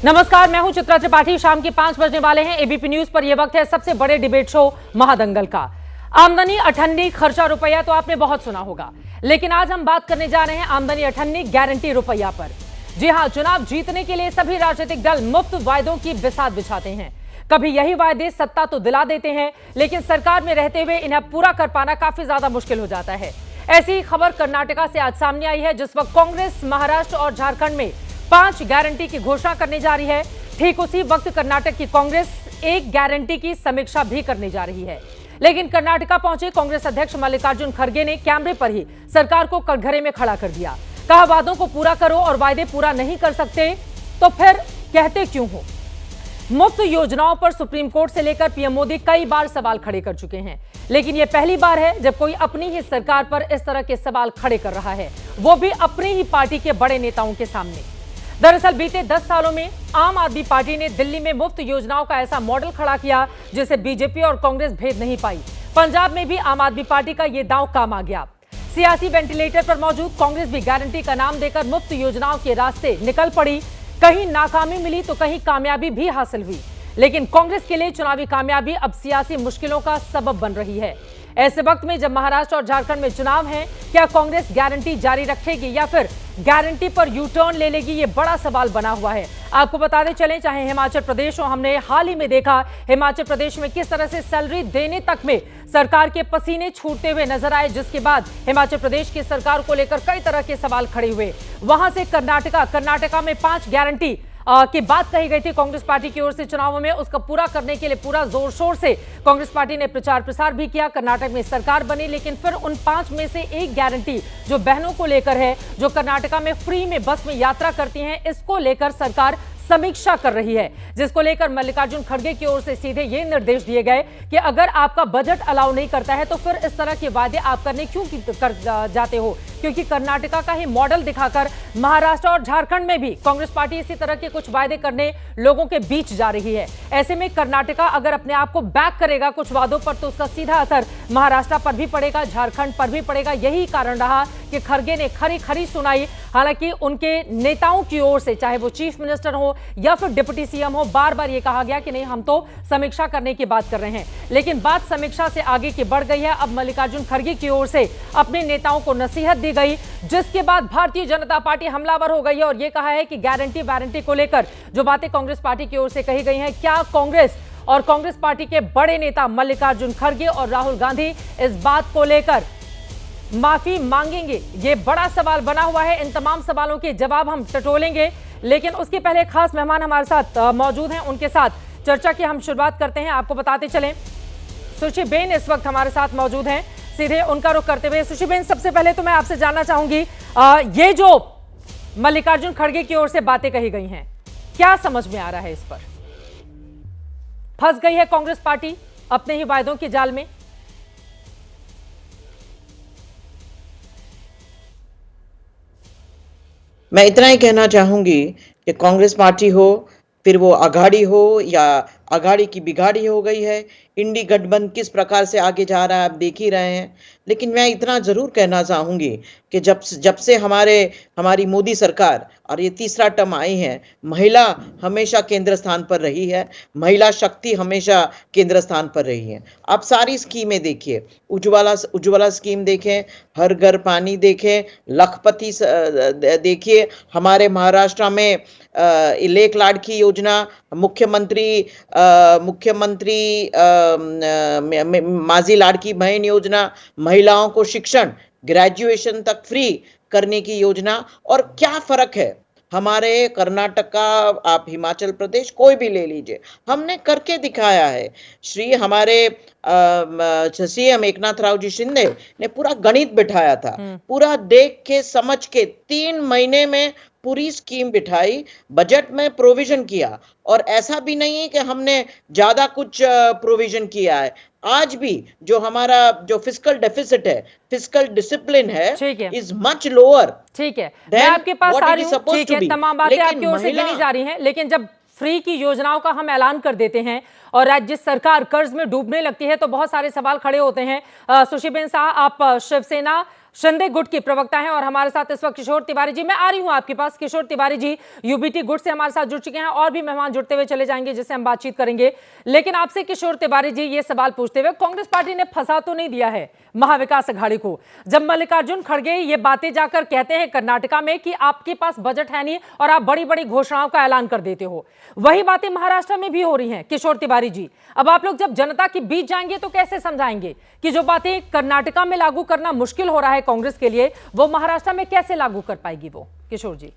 नमस्कार, मैं हूं चित्रा त्रिपाठी। शाम के 5 बजने वाले हैं। एबीपी न्यूज पर यह वक्त है सबसे बड़े डिबेट शो महादंगल का। आमदनी अठन्नी, खर्चा रुपया तो आपने बहुत सुना होगा, लेकिन आज हम बात करने जा रहे हैं आमदनी अठन्नी, गारंटी रुपया पर। जी हां, चुनाव जीतने के लिए सभी राजनीतिक दल मुफ्त वायदों की बिसात बिछाते हैं। कभी यही वायदे सत्ता तो दिला देते हैं, लेकिन सरकार में रहते हुए इन्हें पूरा कर पाना काफी ज्यादा मुश्किल हो जाता है। ऐसी खबर कर्नाटका से आज सामने आई है, जिस वक्त कांग्रेस महाराष्ट्र और झारखंड में 5 गारंटी की घोषणा करने जा रही है। ठीक उसी वक्त कर्नाटक की कांग्रेस एक गारंटी की समीक्षा भी करने जा रही है। लेकिन कर्नाटका पहुंचे कांग्रेस अध्यक्ष मल्लिकार्जुन खड़गे ने कैमरे पर ही सरकार को कटघरे में खड़ा कर दिया। कहा, वादों को पूरा करो और वायदे पूरा नहीं कर सकते तो फिर कहते क्यों हो। मुफ्त योजनाओं पर सुप्रीम कोर्ट से लेकर पीएम मोदी कई बार सवाल खड़े कर चुके हैं, लेकिन यह पहली बार है जब कोई अपनी ही सरकार पर इस तरह के सवाल खड़े कर रहा है, वो भी अपनी ही पार्टी के बड़े नेताओं के सामने। दरअसल बीते 10 सालों में आम आदमी पार्टी ने दिल्ली में मुफ्त योजनाओं का ऐसा मॉडल खड़ा किया जिसे बीजेपी और कांग्रेस भेद नहीं पाई। पंजाब में भी आम आदमी पार्टी का यह दांव काम आ गया। सियासी वेंटिलेटर पर मौजूद कांग्रेस भी गारंटी का नाम देकर मुफ्त योजनाओं के रास्ते निकल पड़ी। कहीं नाकामी मिली तो कहीं कामयाबी भी हासिल हुई, लेकिन कांग्रेस के लिए चुनावी कामयाबी अब सियासी मुश्किलों का सबब बन रही है। ऐसे वक्त में जब महाराष्ट्र और झारखंड में चुनाव हैं, क्या कांग्रेस गारंटी जारी रखेगी या फिर गारंटी पर यू टर्न ले लेगी, ये बड़ा सवाल बना हुआ है। आपको बताते चलें, चाहे हिमाचल प्रदेश हो, हमने हाल ही में देखा हिमाचल प्रदेश में किस तरह से सैलरी देने तक में सरकार के पसीने छूटते हुए नजर आए, जिसके बाद हिमाचल प्रदेश की सरकार को लेकर कई तरह के सवाल खड़े हुए। वहां से कर्नाटका में 5 गारंटी की बात कही गई थी कांग्रेस पार्टी की ओर से चुनावों में। उसका पूरा करने के लिए पूरा जोर शोर से कांग्रेस पार्टी ने प्रचार प्रसार भी किया। कर्नाटक में सरकार बनी, लेकिन फिर उन 5 में से एक गारंटी जो बहनों को लेकर है, जो कर्नाटका में फ्री में बस में यात्रा करती हैं, इसको लेकर सरकार समीक्षा कर रही है, जिसको लेकर मल्लिकार्जुन खड़गे की ओर से सीधे ये निर्देश दिए गए कि अगर आपका बजट अलाउ नहीं करता है तो फिर इस तरह के वादे आप करने क्यों कर जाते हो, क्योंकि कर्नाटका का ही मॉडल दिखाकर महाराष्ट्र और झारखंड में भी कांग्रेस पार्टी इसी तरह के कुछ वादे करने लोगों के बीच जा रही है। ऐसे में कर्नाटका अगर अपने आप को बैक करेगा कुछ वादों पर तो उसका सीधा असर महाराष्ट्र पर भी पड़ेगा, झारखंड पर भी पड़ेगा। यही कारण रहा कि खड़गे ने खरी खरी सुनाई। हालांकि उनके नेताओं की ओर से, चाहे वो चीफ मिनिस्टर हो या फिर डिप्टी सीएम हो, बार बार ये कहा गया कि नहीं, हम तो समीक्षा करने की बात कर रहे हैं। लेकिन बात समीक्षा से आगे की बढ़ गई है। अब मल्लिकार्जुन खड़गे की ओर से अपने नेताओं को नसीहत दी गई, जिसके बाद भारतीय जनता पार्टी हमलावर हो गई है और यह कहा है कि गारंटी वारंटी को लेकर जो बातें कांग्रेस पार्टी की ओर से कही गई हैं, क्या कांग्रेस और कांग्रेस पार्टी के बड़े नेता मल्लिकार्जुन खड़गे और राहुल गांधी इस बात को लेकर माफी मांगेंगे? ये बड़ा सवाल बना हुआ है। इन तमाम सवालों के जवाब हम टटोलेंगे, लेकिन उसके पहले खास मेहमान हमारे साथ मौजूद हैं। उनके साथ चर्चा की हम शुरुआत करते हैं। आपको बताते चलें, सुश्री बेन इस वक्त हमारे साथ मौजूद हैं। सीधे उनका रुख करते हुए सुश्री बेन, सबसे पहले तो मैं आपसे जानना चाहूंगी, ये जो मल्लिकार्जुन खड़गे की ओर से बातें कही गई हैं, क्या समझ में आ रहा है? इस पर फंस गई है कांग्रेस पार्टी अपने ही वायदों के जाल में? मैं इतना ही कहना चाहूंगी कि कांग्रेस पार्टी हो, फिर वो अघाड़ी हो या अघाड़ी की बिगाड़ी हो गई है, इंडी गठबंधन किस प्रकार से आगे जा रहा है आप देख ही रहे हैं। लेकिन मैं इतना जरूर कहना चाहूंगी कि जब से हमारी मोदी सरकार और ये तीसरा टर्म आई है, महिला हमेशा केंद्र स्थान पर रही है, महिला शक्ति हमेशा केंद्र स्थान पर रही है। आप सारी स्कीमें देखिए, उज्ज्वला स्कीम देखें, हर घर पानी देखें, लखपति देखिए, हमारे महाराष्ट्र में लेक लाडकी योजना, मुख्यमंत्री माझी लाडकी बहन योजना, महिलाओं को शिक्षण ग्रेजुएशन तक फ्री करने की योजना। और क्या फर्क है हमारे कर्नाटका, आप हिमाचल प्रदेश कोई भी ले लीजिए, हमने करके दिखाया है। हमारे सीएम एकनाथ राव जी शिंदे ने पूरा गणित बिठाया था, पूरा देख के समझ के 3 महीने में पूरी स्कीम बिठाई, बजट में प्रोविजन किया। और ऐसा भी नहीं है कि हमने ज्यादा कुछ प्रोविजन किया है। आज भी जो हमारा जो फिस्कल डेफिसिट है, फिस्कल डिसिप्लिन है, इज मच लोअर। ठीक है, मैं आपके पास आ रही हूं। ठीक है, तमाम बातें आपकी ओर से गिनी जा रही हैं, लेकिन जब फ्री की योजनाओं का हम ऐलान कर देते हैं और राज्य सरकार कर्ज में डूबने लगती है तो बहुत सारे सवाल खड़े होते हैं। सुश्री बेन साहब, आप शिवसेना शिंदे गुट की प्रवक्ता हैं और हमारे साथ इस वक्त किशोर तिवारी जी। मैं आ रही हूं आपके पास। किशोर तिवारी जी यूबीटी गुट से हमारे साथ जुड़ चुके हैं और भी मेहमान जुड़ते हुए चले जाएंगे जिससे हम बातचीत करेंगे। लेकिन आपसे किशोर तिवारी जी ये सवाल पूछते हुए, कांग्रेस पार्टी ने फंसा तो नहीं दिया है महाविकास अघाड़ी को? जब मल्लिकार्जुन खड़गे ये बातें जाकर कहते हैं कर्नाटका में कि आपके पास बजट है नहीं और आप बड़ी बड़ी घोषणाओं का ऐलान कर देते हो, वही बातें महाराष्ट्र में भी हो रही हैं। किशोर तिवारी जी, अब आप लोग जब जनता के बीच जाएंगे तो कैसे समझाएंगे कि जो बातें कर्नाटका में लागू करना मुश्किल हो रहा है कांग्रेस के लिए, वो महाराष्ट्र में कैसे लागू कर पाएगी वो? किशोर जी,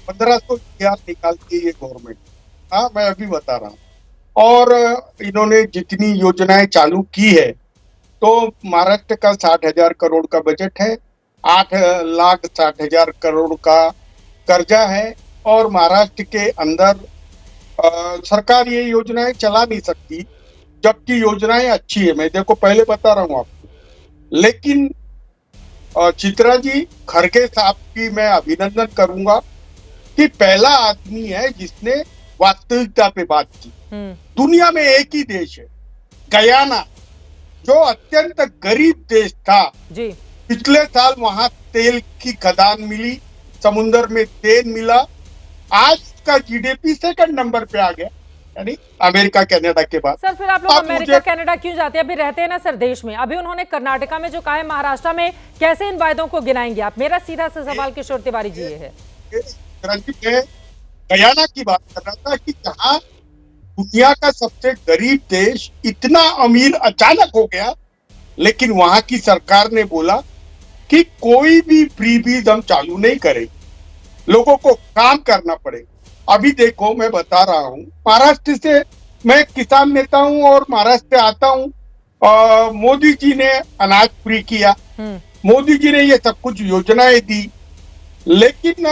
1500 निकालती है ये गवर्नमेंट। हाँ, मैं अभी बता रहा हूँ। और इन्होंने जितनी योजनाएं चालू की है, तो महाराष्ट्र का 60,000 करोड़ का बजट है, 8,60,000 करोड़ का कर्जा है और महाराष्ट्र के अंदर सरकार ये योजनाएं चला नहीं सकती, जबकि योजनाएं अच्छी है। मैं देखो पहले बता रहा हूँ आपको। लेकिन चित्रा जी, खड़गे साहब की मैं अभिनंदन करूंगा कि पहला आदमी है जिसने वास्तविकता पे बात की। दुनिया में एक ही देश है, गयाना, जो अत्यंत गरीब देश था जी। पिछले साल वहां तेल की खदान मिली, समुद्र में तेल मिला, आज का जीडीपी सेकंड नंबर पे आ गया, यानी अमेरिका कनाडा के बाद। सर फिर आप लोग अमेरिका कनाडा क्यों जाते हैं? अभी रहते हैं ना सर देश में। अभी उन्होंने कर्नाटका में जो कहा है, महाराष्ट्र में कैसे इन वायदों को गिनाएंगे आप? मेरा सीधा सा सवाल किशोर तिवारी जी ये है। गयाना की बात कर रहा था कि जहां दुनिया का सबसे गरीब देश इतना अमीर अचानक हो गया, लेकिन वहां की सरकार ने बोला कि कोई भी फ्रीबीज हम चालू नहीं करें, लोगों को काम करना पड़े। अभी देखो, मैं बता रहा हूं, महाराष्ट्र से, मैं किसान नेता हूं और महाराष्ट्र से आता हूं। मोदी जी ने अनाज फ्री किया, मोदी जी ने ये सब कुछ योजनाएं दी, लेकिन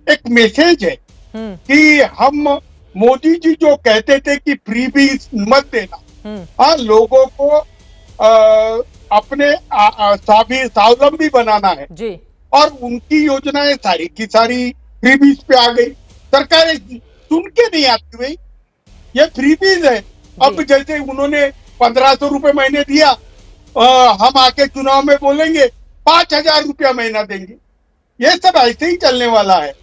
एक मैसेज है कि हम, मोदी जी जो कहते थे कि फ्रीबीज मत देना, हाँ, लोगों को अपने स्वावलंबी बनाना है जी। और उनकी योजनाएं सारी की सारी फ्रीबीज पे आ गई। सरकारें सुन के नहीं आती भाई, ये फ्रीबीज है। अब जैसे उन्होंने 1500 रुपए महीने दिया, हम आके चुनाव में बोलेंगे 5,000 रुपया महीना देंगे। ये सब ऐसे ही चलने वाला है।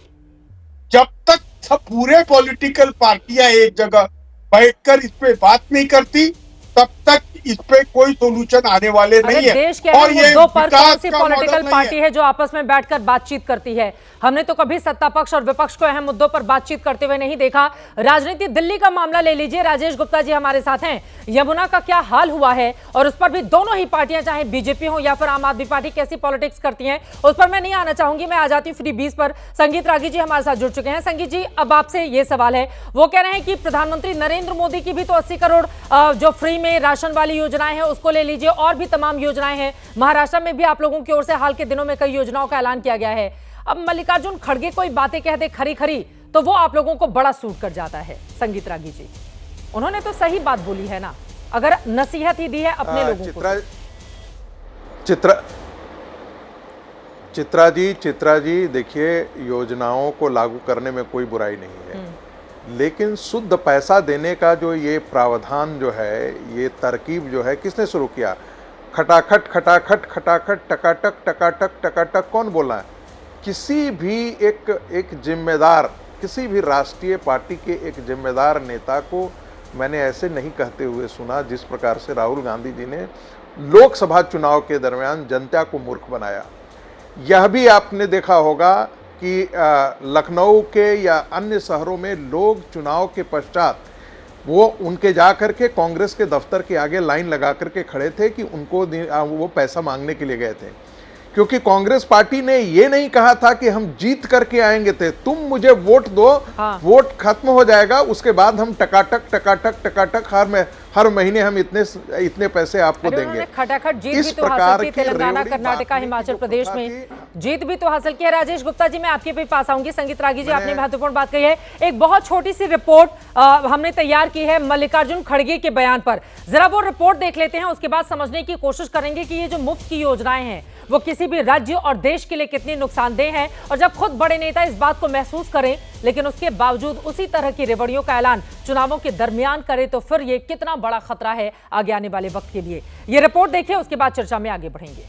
जब तक सब पूरे पॉलिटिकल पार्टियां एक जगह बैठकर इस पे बात नहीं करती, तब तक इस पे कोई सोल्यूशन आने वाले नहीं है। देश के और ये पर कौन सी पॉलिटिकल पार्टी है जो आपस में बैठकर बातचीत करती है? हमने तो कभी सत्ता पक्ष और विपक्ष को अहम मुद्दों पर बातचीत करते हुए नहीं देखा। राजनीति, दिल्ली का मामला ले लीजिए, राजेश गुप्ता जी हमारे साथ हैं। यमुना का क्या हाल हुआ है और उस पर भी दोनों ही पार्टियां, चाहे बीजेपी हो या फिर आम आदमी पार्टी, कैसी पॉलिटिक्स करती हैं, उस पर मैं नहीं आना चाहूंगी। मैं आ जाती हूँ फ्री बीज पर। संगीत रागी जी हमारे साथ जुड़ चुके हैं। संगीत जी, अब आपसे ये सवाल है, वो कह रहे हैं कि प्रधानमंत्री नरेंद्र मोदी की भी तो 80 करोड़ जो फ्री में राशन वाली योजनाएं हैं उसको ले लीजिए, और भी तमाम योजनाएं हैं। महाराष्ट्र में भी आप लोगों की ओर से हाल के दिनों में कई योजनाओं का ऐलान किया गया है। अब मल्लिकार्जुन खड़गे कोई बातें कह दे खरी खरी तो वो आप लोगों को बड़ा सूट कर जाता है। संगीत रागी जी, उन्होंने तो सही बात बोली है ना, अगर नसीहत ही दी है अपने लोगों को। चित्रा जी देखिए, योजनाओं को लागू करने में कोई बुराई नहीं है, लेकिन शुद्ध पैसा देने का जो ये प्रावधान जो है, ये तरकीब जो है, किसने शुरू किया? खटाखट खटाखट खटाखट टकाटक टकाटक टकाटक, कौन बोला है? किसी भी एक जिम्मेदार, किसी भी राष्ट्रीय पार्टी के एक जिम्मेदार नेता को मैंने ऐसे नहीं कहते हुए सुना जिस प्रकार से राहुल गांधी जी ने लोकसभा चुनाव के दरमियान जनता को मूर्ख बनाया। यह भी आपने देखा होगा कि लखनऊ के या अन्य शहरों में लोग चुनाव के पश्चात वो उनके जा कर के कांग्रेस के दफ्तर के आगे लाइन लगा करके खड़े थे कि उनको वो पैसा मांगने के लिए गए थे, क्योंकि कांग्रेस पार्टी ने ये नहीं कहा था कि हम जीत करके आएंगे थे, तुम मुझे वोट दो, हाँ। वोट खत्म हो जाएगा, उसके बाद हम टकाटक टकाटक टकाटक हर महीने हम इतने पैसे आपको देंगे। खटाखट जीत भी तो हासिल की, तेलंगाना, कर्नाटका, हिमाचल प्रदेश में जीत भी तो हासिल की है। राजेश गुप्ता जी, मैं आपके भी पास आऊंगी। संगीत रागी जी, आपने महत्वपूर्ण बात कही है। एक बहुत छोटी सी रिपोर्ट हमने तैयार की है मल्लिकार्जुन खड़गे के बयान पर। जरा वो रिपोर्ट देख लेते हैं, उसके बाद समझने की कोशिश करेंगे कि ये जो मुफ्त की योजनाएं हैं वो किसी भी राज्य और देश के लिए कितनी नुकसानदेह हैं, और जब खुद बड़े नेता इस बात को महसूस करें लेकिन उसके बावजूद उसी तरह की रेवड़ियों का ऐलान चुनावों के दरमियान करे तो फिर यह कितना बड़ा खतरा है आगे आने वाले वक्त के लिए। यह रिपोर्ट देखिए, उसके बाद चर्चा में आगे बढ़ेंगे।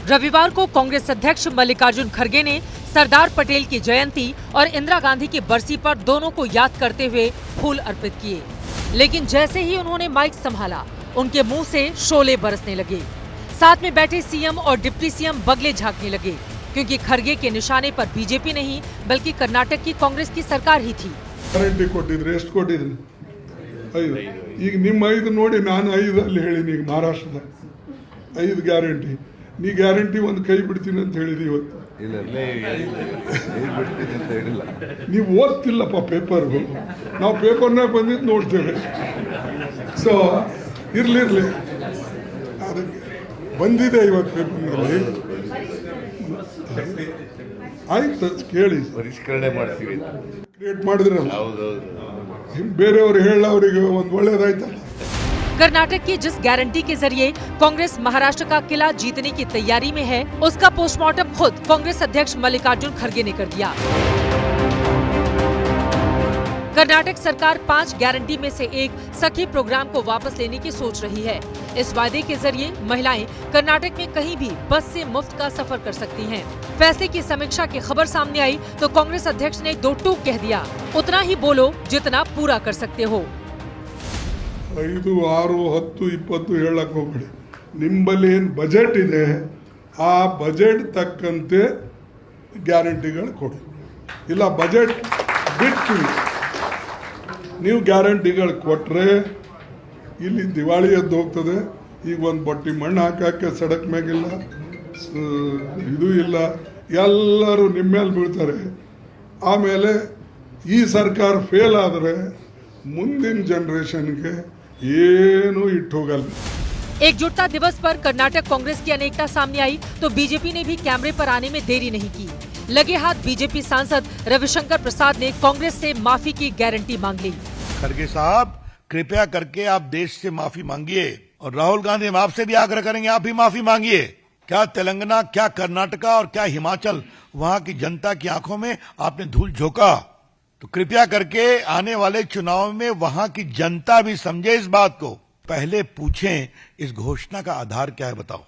रविवार को कांग्रेस अध्यक्ष मल्लिकार्जुन खड़गे ने सरदार पटेल की जयंती और इंदिरा गांधी की बरसी पर दोनों को याद करते हुए फूल अर्पित किए, लेकिन जैसे ही उन्होंने माइक संभाला उनके मुंह से शोले बरसने लगे। साथ में बैठे सीएम और डिप्टी सीएम बगले झांकने लगे, क्योंकि खड़गे के निशाने पर बीजेपी नहीं बल्कि कर्नाटक की कांग्रेस की सरकार ही थी। ಗ್ಯಾರಂಟಿ ನೀ ಗ್ಯಾರಂಟಿ ಒಂದು ಕೈ ಬಿಡ್ತೀನಿ ಅಂತ ಹೇಳಿದಿ ಇವತ್ತು. ನೀವು ಓದ್ತಿಲ್ಲಪ್ಪ ಪೇಪರ್ಗಳು, ನಾವು ಪೇಪರ್ನಾಗ ಬಂದಿದ್ದು ನೋಡ್ತೇವೆ. ಸೊ ಇರ್ಲಿ ಅದಕ್ಕೆ ಬಂದಿದೆ ಇವತ್ತು ಪೇಪರ್ನಲ್ಲಿ. ಆಯ್ತು ಕೇಳಿ, ಪರಿಷ್ಕರಣೆ ಮಾಡ್ತೀವಿ ಕ್ರಿಯೇಟ್ ಮಾಡಿದ್ರಲ್ಲ, ಬೇರೆಯವ್ರು ಹೇಳ ಅವರಿಗೆ ಒಂದು ಒಳ್ಳೇದಾಯ್ತಲ್ಲ. कर्नाटक की जिस गारंटी के जरिए कांग्रेस महाराष्ट्र का किला जीतने की तैयारी में है, उसका पोस्टमार्टम खुद कांग्रेस अध्यक्ष मल्लिकार्जुन खड़गे ने कर दिया। कर्नाटक सरकार 5 गारंटी में से एक सखी प्रोग्राम को वापस लेने की सोच रही है। इस वायदे के जरिए महिलाएं कर्नाटक में कहीं भी बस से मुफ्त का सफर कर सकती हैं। फैसले की समीक्षा की खबर सामने आई तो कांग्रेस अध्यक्ष ने 2 टूक कह दिया, उतना ही बोलो जितना पूरा कर सकते हो। 5, 6, 10, 20 ಹೇಳಕ್ಕೆ ಹೋಗಬೇಡಿ. ನಿಮ್ಮಲ್ಲಿ ಏನು ಬಜೆಟ್ ಇದೆ ಆ ಬಜೆಟ್ ತಕ್ಕಂತೆ ಗ್ಯಾರಂಟಿಗಳು ಕೊಡಿ. ಇಲ್ಲ ಬಜೆಟ್ ಬಿಟ್ಟು ನೀವು ಗ್ಯಾರಂಟಿಗಳು ಕೊಟ್ಟರೆ ಇಲ್ಲಿ ದಿವಾಳಿ ಎದ್ದು ಹೋಗ್ತದೆ. ಈಗ ಒಂದು ಬಟ್ಟಿ ಮಣ್ಣು ಹಾಕಕ್ಕೆ ಸಡಕ್ ಮ್ಯಾಗಿಲ್ಲ, ಇದು ಇಲ್ಲ, ಎಲ್ಲರೂ ನಿಮ್ಮ ಮೇಲೆ ಬೀಳ್ತಾರೆ. ಆಮೇಲೆ ಈ ಸರ್ಕಾರ ಫೇಲ್ ಆದರೆ ಮುಂದಿನ ಜನರೇಷನ್ಗೆ ಏನು ಇಟ್ಟು ಹೋಗಲ್ಲ. एकजुटता दिवस पर कर्नाटक कांग्रेस की अनेकता सामने आई तो बीजेपी ने भी कैमरे पर आने में देरी नहीं की। लगे हाथ बीजेपी सांसद रविशंकर प्रसाद ने कांग्रेस से माफी की गारंटी मांग ली। खड़गे साहब, कृपया करके आप देश से माफी मांगिए, और राहुल गांधी हम आपसे भी आग्रह करेंगे, आप भी माफी मांगिए। क्या तेलंगाना, क्या कर्नाटका और क्या हिमाचल, वहां की जनता की आंखों में आपने धूल झोंका, तो कृपया करके आने वाले चुनाव में वहां की जनता भी समझे इस बात को। पहले पूछें इस घोषणा का आधार क्या है, बताओ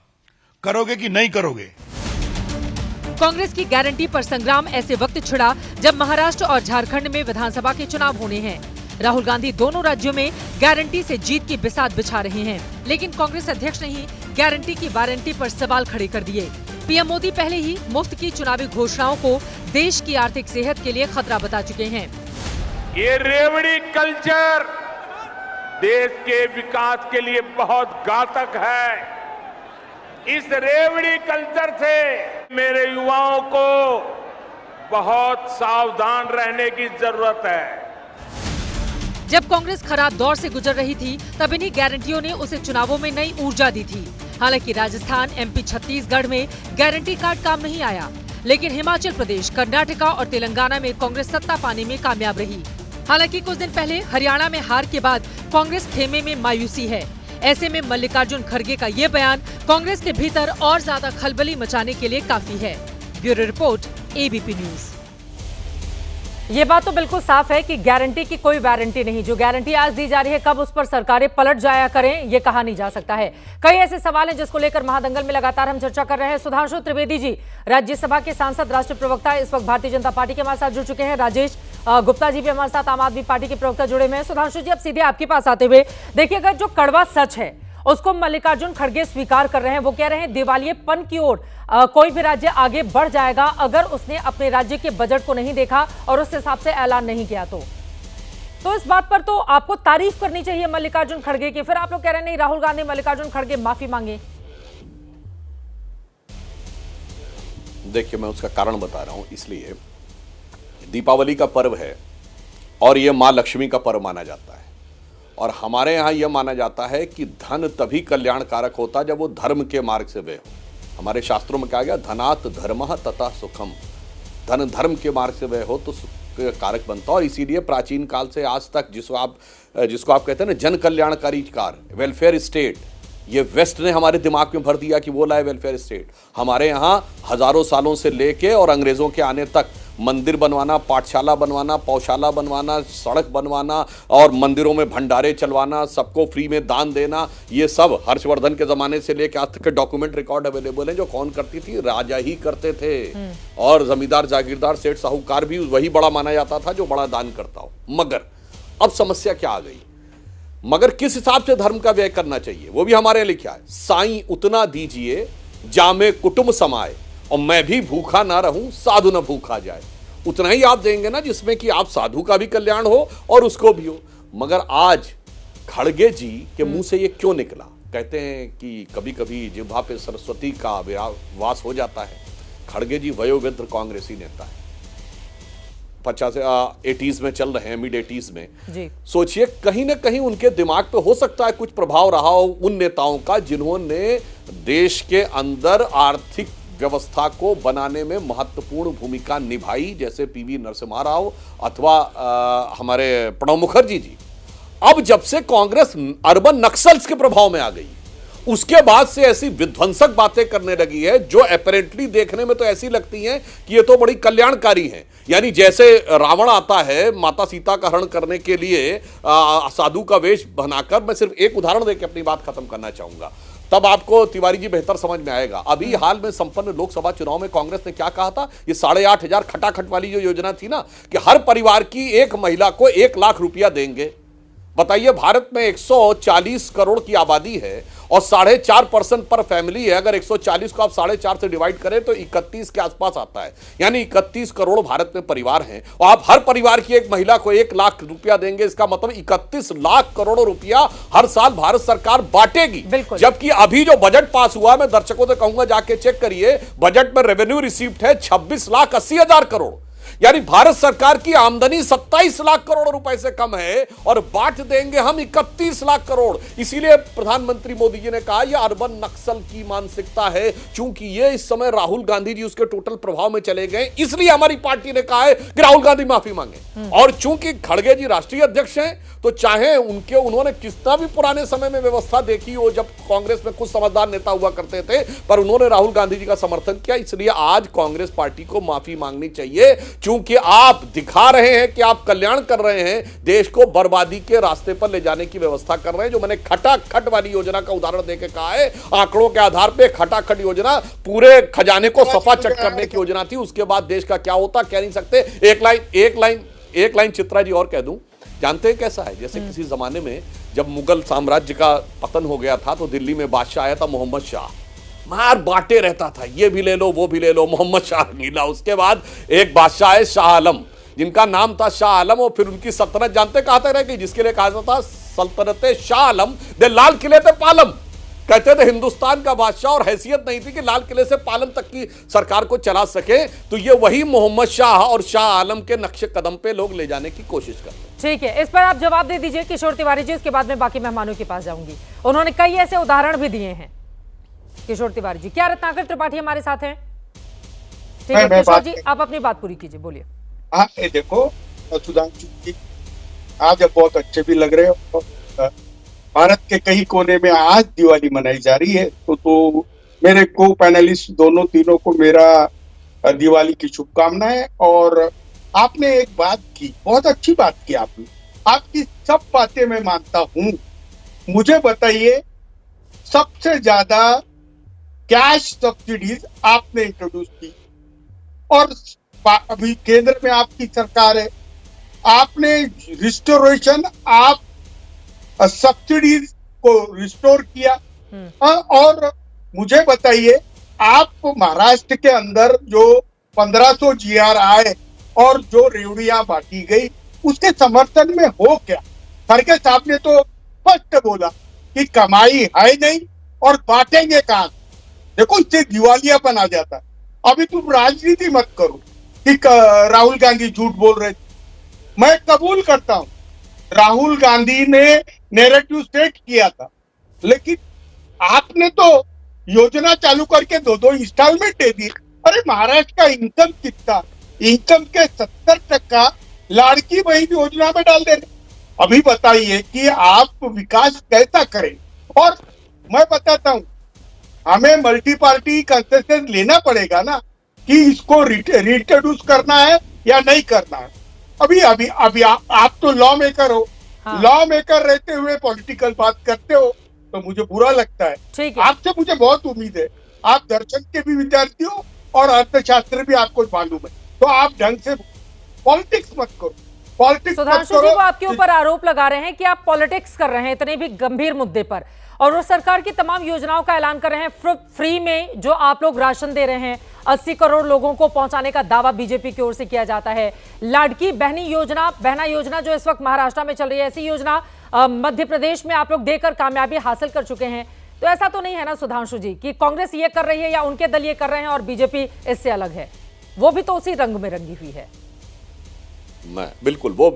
करोगे कि नहीं करोगे। कांग्रेस की गारंटी पर संग्राम ऐसे वक्त छिड़ा जब महाराष्ट्र और झारखंड में विधानसभा के चुनाव होने हैं। राहुल गांधी दोनों राज्यों में गारंटी से जीत की बिसात बिछा रहे हैं, लेकिन कांग्रेस अध्यक्ष ने ही गारंटी की वारंटी पर सवाल खड़े कर दिए। पीएम मोदी पहले ही मुफ्त की चुनावी घोषणाओं को देश की आर्थिक सेहत के लिए खतरा बता चुके हैं। ये रेवड़ी कल्चर देश के विकास के लिए बहुत घातक है। इस रेवड़ी कल्चर से मेरे युवाओं को बहुत सावधान रहने की जरूरत है। जब कांग्रेस खराब दौर से गुजर रही थी तब इन्हीं गारंटियों ने उसे चुनावों में नई ऊर्जा दी थी। हालांकि राजस्थान, एमपी, छत्तीसगढ़ में गारंटी कार्ड काम नहीं आया, लेकिन हिमाचल प्रदेश, कर्नाटका और तेलंगाना में कांग्रेस सत्ता पाने में कामयाब रही। हालांकि कुछ दिन पहले हरियाणा में हार के बाद कांग्रेस खेमे में मायूसी है। ऐसे में मल्लिकार्जुन खड़गे का ये बयान कांग्रेस के भीतर और ज्यादा खलबली मचाने के लिए काफी है। Bureau report, ABP news. ये बात तो बिल्कुल साफ है कि गारंटी की कोई वारंटी नहीं। जो गारंटी आज दी जा रही है, कब उस पर सरकारें पलट जाया करें, ये कहा नहीं जा सकता है। कई ऐसे सवाल हैं जिसको लेकर महादंगल में लगातार हम चर्चा कर रहे हैं। सुधांशु त्रिवेदी जी, राज्यसभा के सांसद, राष्ट्रीय प्रवक्ता, इस वक्त भारतीय जनता पार्टी के हमारे साथ जुड़ चुके हैं। राजेश गुप्ता जी भी हमारे साथ आम आदमी पार्टी के प्रवक्ता जुड़े हुए हैं। सुधांशु जी, अब सीधे आपके पास आते हुए, देखिए, अगर जो कड़वा सच है उसको मल्लिकार्जुन खड़गे स्वीकार कर रहे हैं, वो कह रहे हैं दिवालियेपन की ओर कोई भी राज्य आगे बढ़ जाएगा अगर उसने अपने राज्य के बजट को नहीं देखा और उस हिसाब से ऐलान नहीं किया। तो इस बात पर तो आपको तारीफ करनी चाहिए मल्लिकार्जुन खड़गे की। फिर आप लोग कह रहे हैं नहीं, राहुल गांधी, मल्लिकार्जुन खड़गे माफी मांगे। देखिए, मैं उसका कारण बता रहा हूं। इसलिए दीपावली का पर्व है और यह मां लक्ष्मी का पर्व माना जाता है, और हमारे यहाँ यह माना जाता है कि धन तभी कल्याणकारक होता जब वो धर्म के मार्ग से व्यय हो। हमारे शास्त्रों में कहा गया, धनात् धर्मः तथा सुखम। धन धर्म के मार्ग से व्यय हो तो सुख कारक बनता है। और इसीलिए प्राचीन काल से आज तक जिसको आप कहते हैं ना, जन कल्याणकारी कार्य, वेलफेयर स्टेट, ये वेस्ट ने हमारे दिमाग में भर दिया कि वो लाए वेलफेयर स्टेट। हमारे यहाँ हजारों सालों से लेके और अंग्रेजों के आने तक मंदिर बनवाना, पाठशाला बनवाना, पौशाला बनवाना, सड़क बनवाना और मंदिरों में भंडारे चलवाना, सबको फ्री में दान देना, ये सब हर्षवर्धन के जमाने से लेकर आज तक के डॉक्यूमेंट रिकॉर्ड अवेलेबल हैं। जो कौन करती थी? राजा ही करते थे। और जमींदार, जागीरदार, सेठ, साहूकार भी वही बड़ा माना जाता था जो बड़ा दान करता हो। मगर अब समस्या क्या आ गई? मगर किस हिसाब से धर्म का व्यय करना चाहिए वो भी हमारे लिखा है। साईं उतना दीजिए जामे कुटुंब समाए और मैं भी भूखा ना रहूं साधु न भूखा जाए। उतना ही आप देंगे ना जिसमें कि आप साधु का भी कल्याण हो और उसको भी हो। मगर आज खड़गे जी के मुंह से ये क्यों निकला? कहते हैं कि कभी कभी जिह्वा पे सरस्वती का वास हो जाता है। खड़गे जी वयोवृद्ध कांग्रेसी नेता है, 80s में चल रहे हैं, मिड 80s में जी। सोचिए कहीं ना कहीं उनके दिमाग पे हो सकता है कुछ प्रभाव रहा हो उन नेताओं का जिन्होंने देश के अंदर आर्थिक व्यवस्था को बनाने में महत्वपूर्ण भूमिका निभाई, जैसे पीवी नरसिम्हा राव अथवा हमारे प्रणब मुखर्जी जी। अब जब से कांग्रेस अर्बन नक्सल्स के प्रभाव में आ गई, उसके बाद से ऐसी विध्वंसक बातें करने लगी है जो अपेरेंटली देखने में तो ऐसी लगती हैं कि ये तो बड़ी कल्याणकारी हैं। यानी जैसे रावण आता है माता सीता का हरण करने के लिए साधु का वेश बनाकर। मैं सिर्फ एक उदाहरण देकर अपनी बात खत्म करना चाहूंगा, तब आपको तिवारी जी बेहतर समझ में आएगा। अभी हाल में संपन्न लोकसभा चुनाव में कांग्रेस ने क्या कहा था? ये 8,500 खटाखट वाली जो योजना थी ना, कि हर परिवार की एक महिला को 1 लाख रुपया देंगे। बताइए, भारत में 140 करोड़ की आबादी है और 4.5% पर फैमिली है। अगर 140 को आप 4.5 से डिवाइड करें तो 31 के आसपास आता है। यानी 31 करोड़ भारत में परिवार हैं और आप हर परिवार की एक महिला को 1 लाख रुपया देंगे। इसका मतलब 31 लाख करोड़ रुपया हर साल भारत सरकार बांटेगी। जबकि अभी जो बजट पास हुआ, मैं दर्शकों से कहूंगा जाके चेक करिए, बजट में रेवेन्यू रिसीव्ड है 26,80,000 करोड़। यानी भारत सरकार की आमदनी 27 लाख करोड़ रुपए से कम है और बांट देंगे हम 31 लाख करोड़। इसीलिए प्रधानमंत्री मोदी जी ने कहा यह अर्बन नक्सल की मानसिकता है। चूंकि ये इस समय राहुल गांधी जी उसके टोटल प्रभाव में चले गए, इसलिए हमारी पार्टी ने कहा है कि राहुल गांधी माफी मांगे। और चूंकि खड़गे जी राष्ट्रीय अध्यक्ष हैं, तो चाहे उन्होंने कितना भी पुराने समय में व्यवस्था देखी हो, जब कांग्रेस में कुछ समझदार नेता हुआ करते थे, पर उन्होंने राहुल गांधी जी का समर्थन किया। इसलिए आज कांग्रेस पार्टी को माफी मांगनी चाहिए, क्योंकि आप दिखा रहे हैं कि आप कल्याण कर रहे हैं, देश को बर्बादी के रास्ते पर ले जाने की व्यवस्था कर रहे हैं। जो मैंने खटाखट वाली योजना का उदाहरण देकर कहा है, आंकड़ों के आधार पर खटाखट योजना पूरे खजाने को सफा चट करने की योजना थी। उसके बाद देश का क्या होता कह नहीं सकते। एक लाइन चित्रा जी और कह दूं, जानते हैं कैसा है? जैसे किसी जमाने में जब मुगल साम्राज्य का पतन हो गया था, तो दिल्ली में बादशाह आया था मोहम्मद शाह, मार बांटे रहता था, ये भी ले लो वो भी ले लो, मोहम्मद शाह रंगीला। उसके बाद एक बादशाह है शाह आलम, जिनका नाम था शाह आलम, और फिर उनकी सल्तनत जानते कहां तक रह गई? जिसके लिए कहा जाता था सल्तनत शाह आलम दे लाल किले थे पालम। कहते थे हिंदुस्तान का बादशाह, और हैसियत नहीं थी कि लाल किले से पालम तक की सरकार को चला सके। तो ये वही मोहम्मद शाह और शाह आलम के नक्शे कदम पे लोग ले जाने की कोशिश करते हैं। ठीक है, इस पर आप जवाब दे दीजिए किशोर तिवारी जी, उसके बाद मैं बाकी मेहमानों के पास जाऊंगी। उन्होंने कई ऐसे उदाहरण भी दिए हैं। किशोर तिवारी जी, क्या रत्नाकर त्रिपाठी हमारे साथ हैं? ठीक है किशोर जी, आप अपनी बात पूरी कीजिए, बोलिए। हाँ, ये देखो सुधांशु जी, आज बहुत अच्छे भी लग रहे हो। भारत के कई कोने में आज दिवाली मनाई जा रही है, तो मेरे को पैनलिस्ट दोनों तीनों को मेरा दिवाली की शुभकामनाएं। और आपने एक बात की, बहुत अच्छी बात की आपने, आपकी सब बातें मैं मानता हूं। मुझे बताइए, सबसे ज्यादा कैश सब्सिडीज आपने इंट्रोड्यूस की और अभी केंद्र में आपकी सरकार है, आपने रिस्टोरेशन, आप सब्सिडीज को रिस्टोर किया। और मुझे बताइए, आप महाराष्ट्र के अंदर जो 1500 GR आए और जो रेवड़ियां बांटी गई, उसके समर्थन में हो क्या? खड़गे साहब ने तो स्पष्ट बोला कि कमाई है नहीं और बांटेंगे कहां? देखो, इससे दिवालियापन आ जाता है। अभी तुम राजनीति मत करो कि राहुल गांधी झूठ बोल रहे थे। मैं कबूल करता हूं, राहुल गांधी ने नैरेटिव सेट किया था, लेकिन आपने तो योजना चालू करके 2-2 इंस्टॉलमेंट दे दी। अरे महाराष्ट्र का इनकम कितना? इनकम के 70% लाड़की बहन योजना में डाल दे रहे। अभी बताइए कि आप विकास कैसा करें? और मैं बताता हूँ, हमें मल्टी पार्टी कंसेशन लेना पड़ेगा ना कि इसको रिट्रोड्यूस करना है या नहीं करना है। अभी अभी अभी आप तो लॉ मेकर हो, हाँ। लॉ मेकर रहते हुए पॉलिटिकल बात करते हो तो मुझे बुरा लगता है। ठीक है। आपसे मुझे बहुत उम्मीद है, आप दर्शन के भी विद्यार्थी हो और अर्थशास्त्र भी आपको मालूम है, तो आप ढंग से पॉलिटिक्स मत करो, पॉलिटिक्स मत सुधांशु करो। जी वो आपके ऊपर आरोप लगा रहे हैं कि आप पॉलिटिक्स कर रहे हैं इतने भी गंभीर मुद्दे पर, और वो सरकार की तमाम योजनाओं का ऐलान कर रहे हैं। फ्री में जो आप लोग राशन दे रहे हैं, 80 करोड़ लोगों को पहुंचाने का दावा बीजेपी की ओर से किया जाता है। लाडकी बहना योजना जो इस वक्त महाराष्ट्र में चल रही है, ऐसी योजना मध्य प्रदेश में आप लोग देकर कामयाबी हासिल कर चुके हैं। तो ऐसा तो नहीं है ना सुधांशु जी कि कांग्रेस ये कर रही है या उनके दल ये कर रहे हैं और बीजेपी इससे अलग है? वो भी तो उसी रंग में रंगी हुई है। मैं बिल्कुल, वो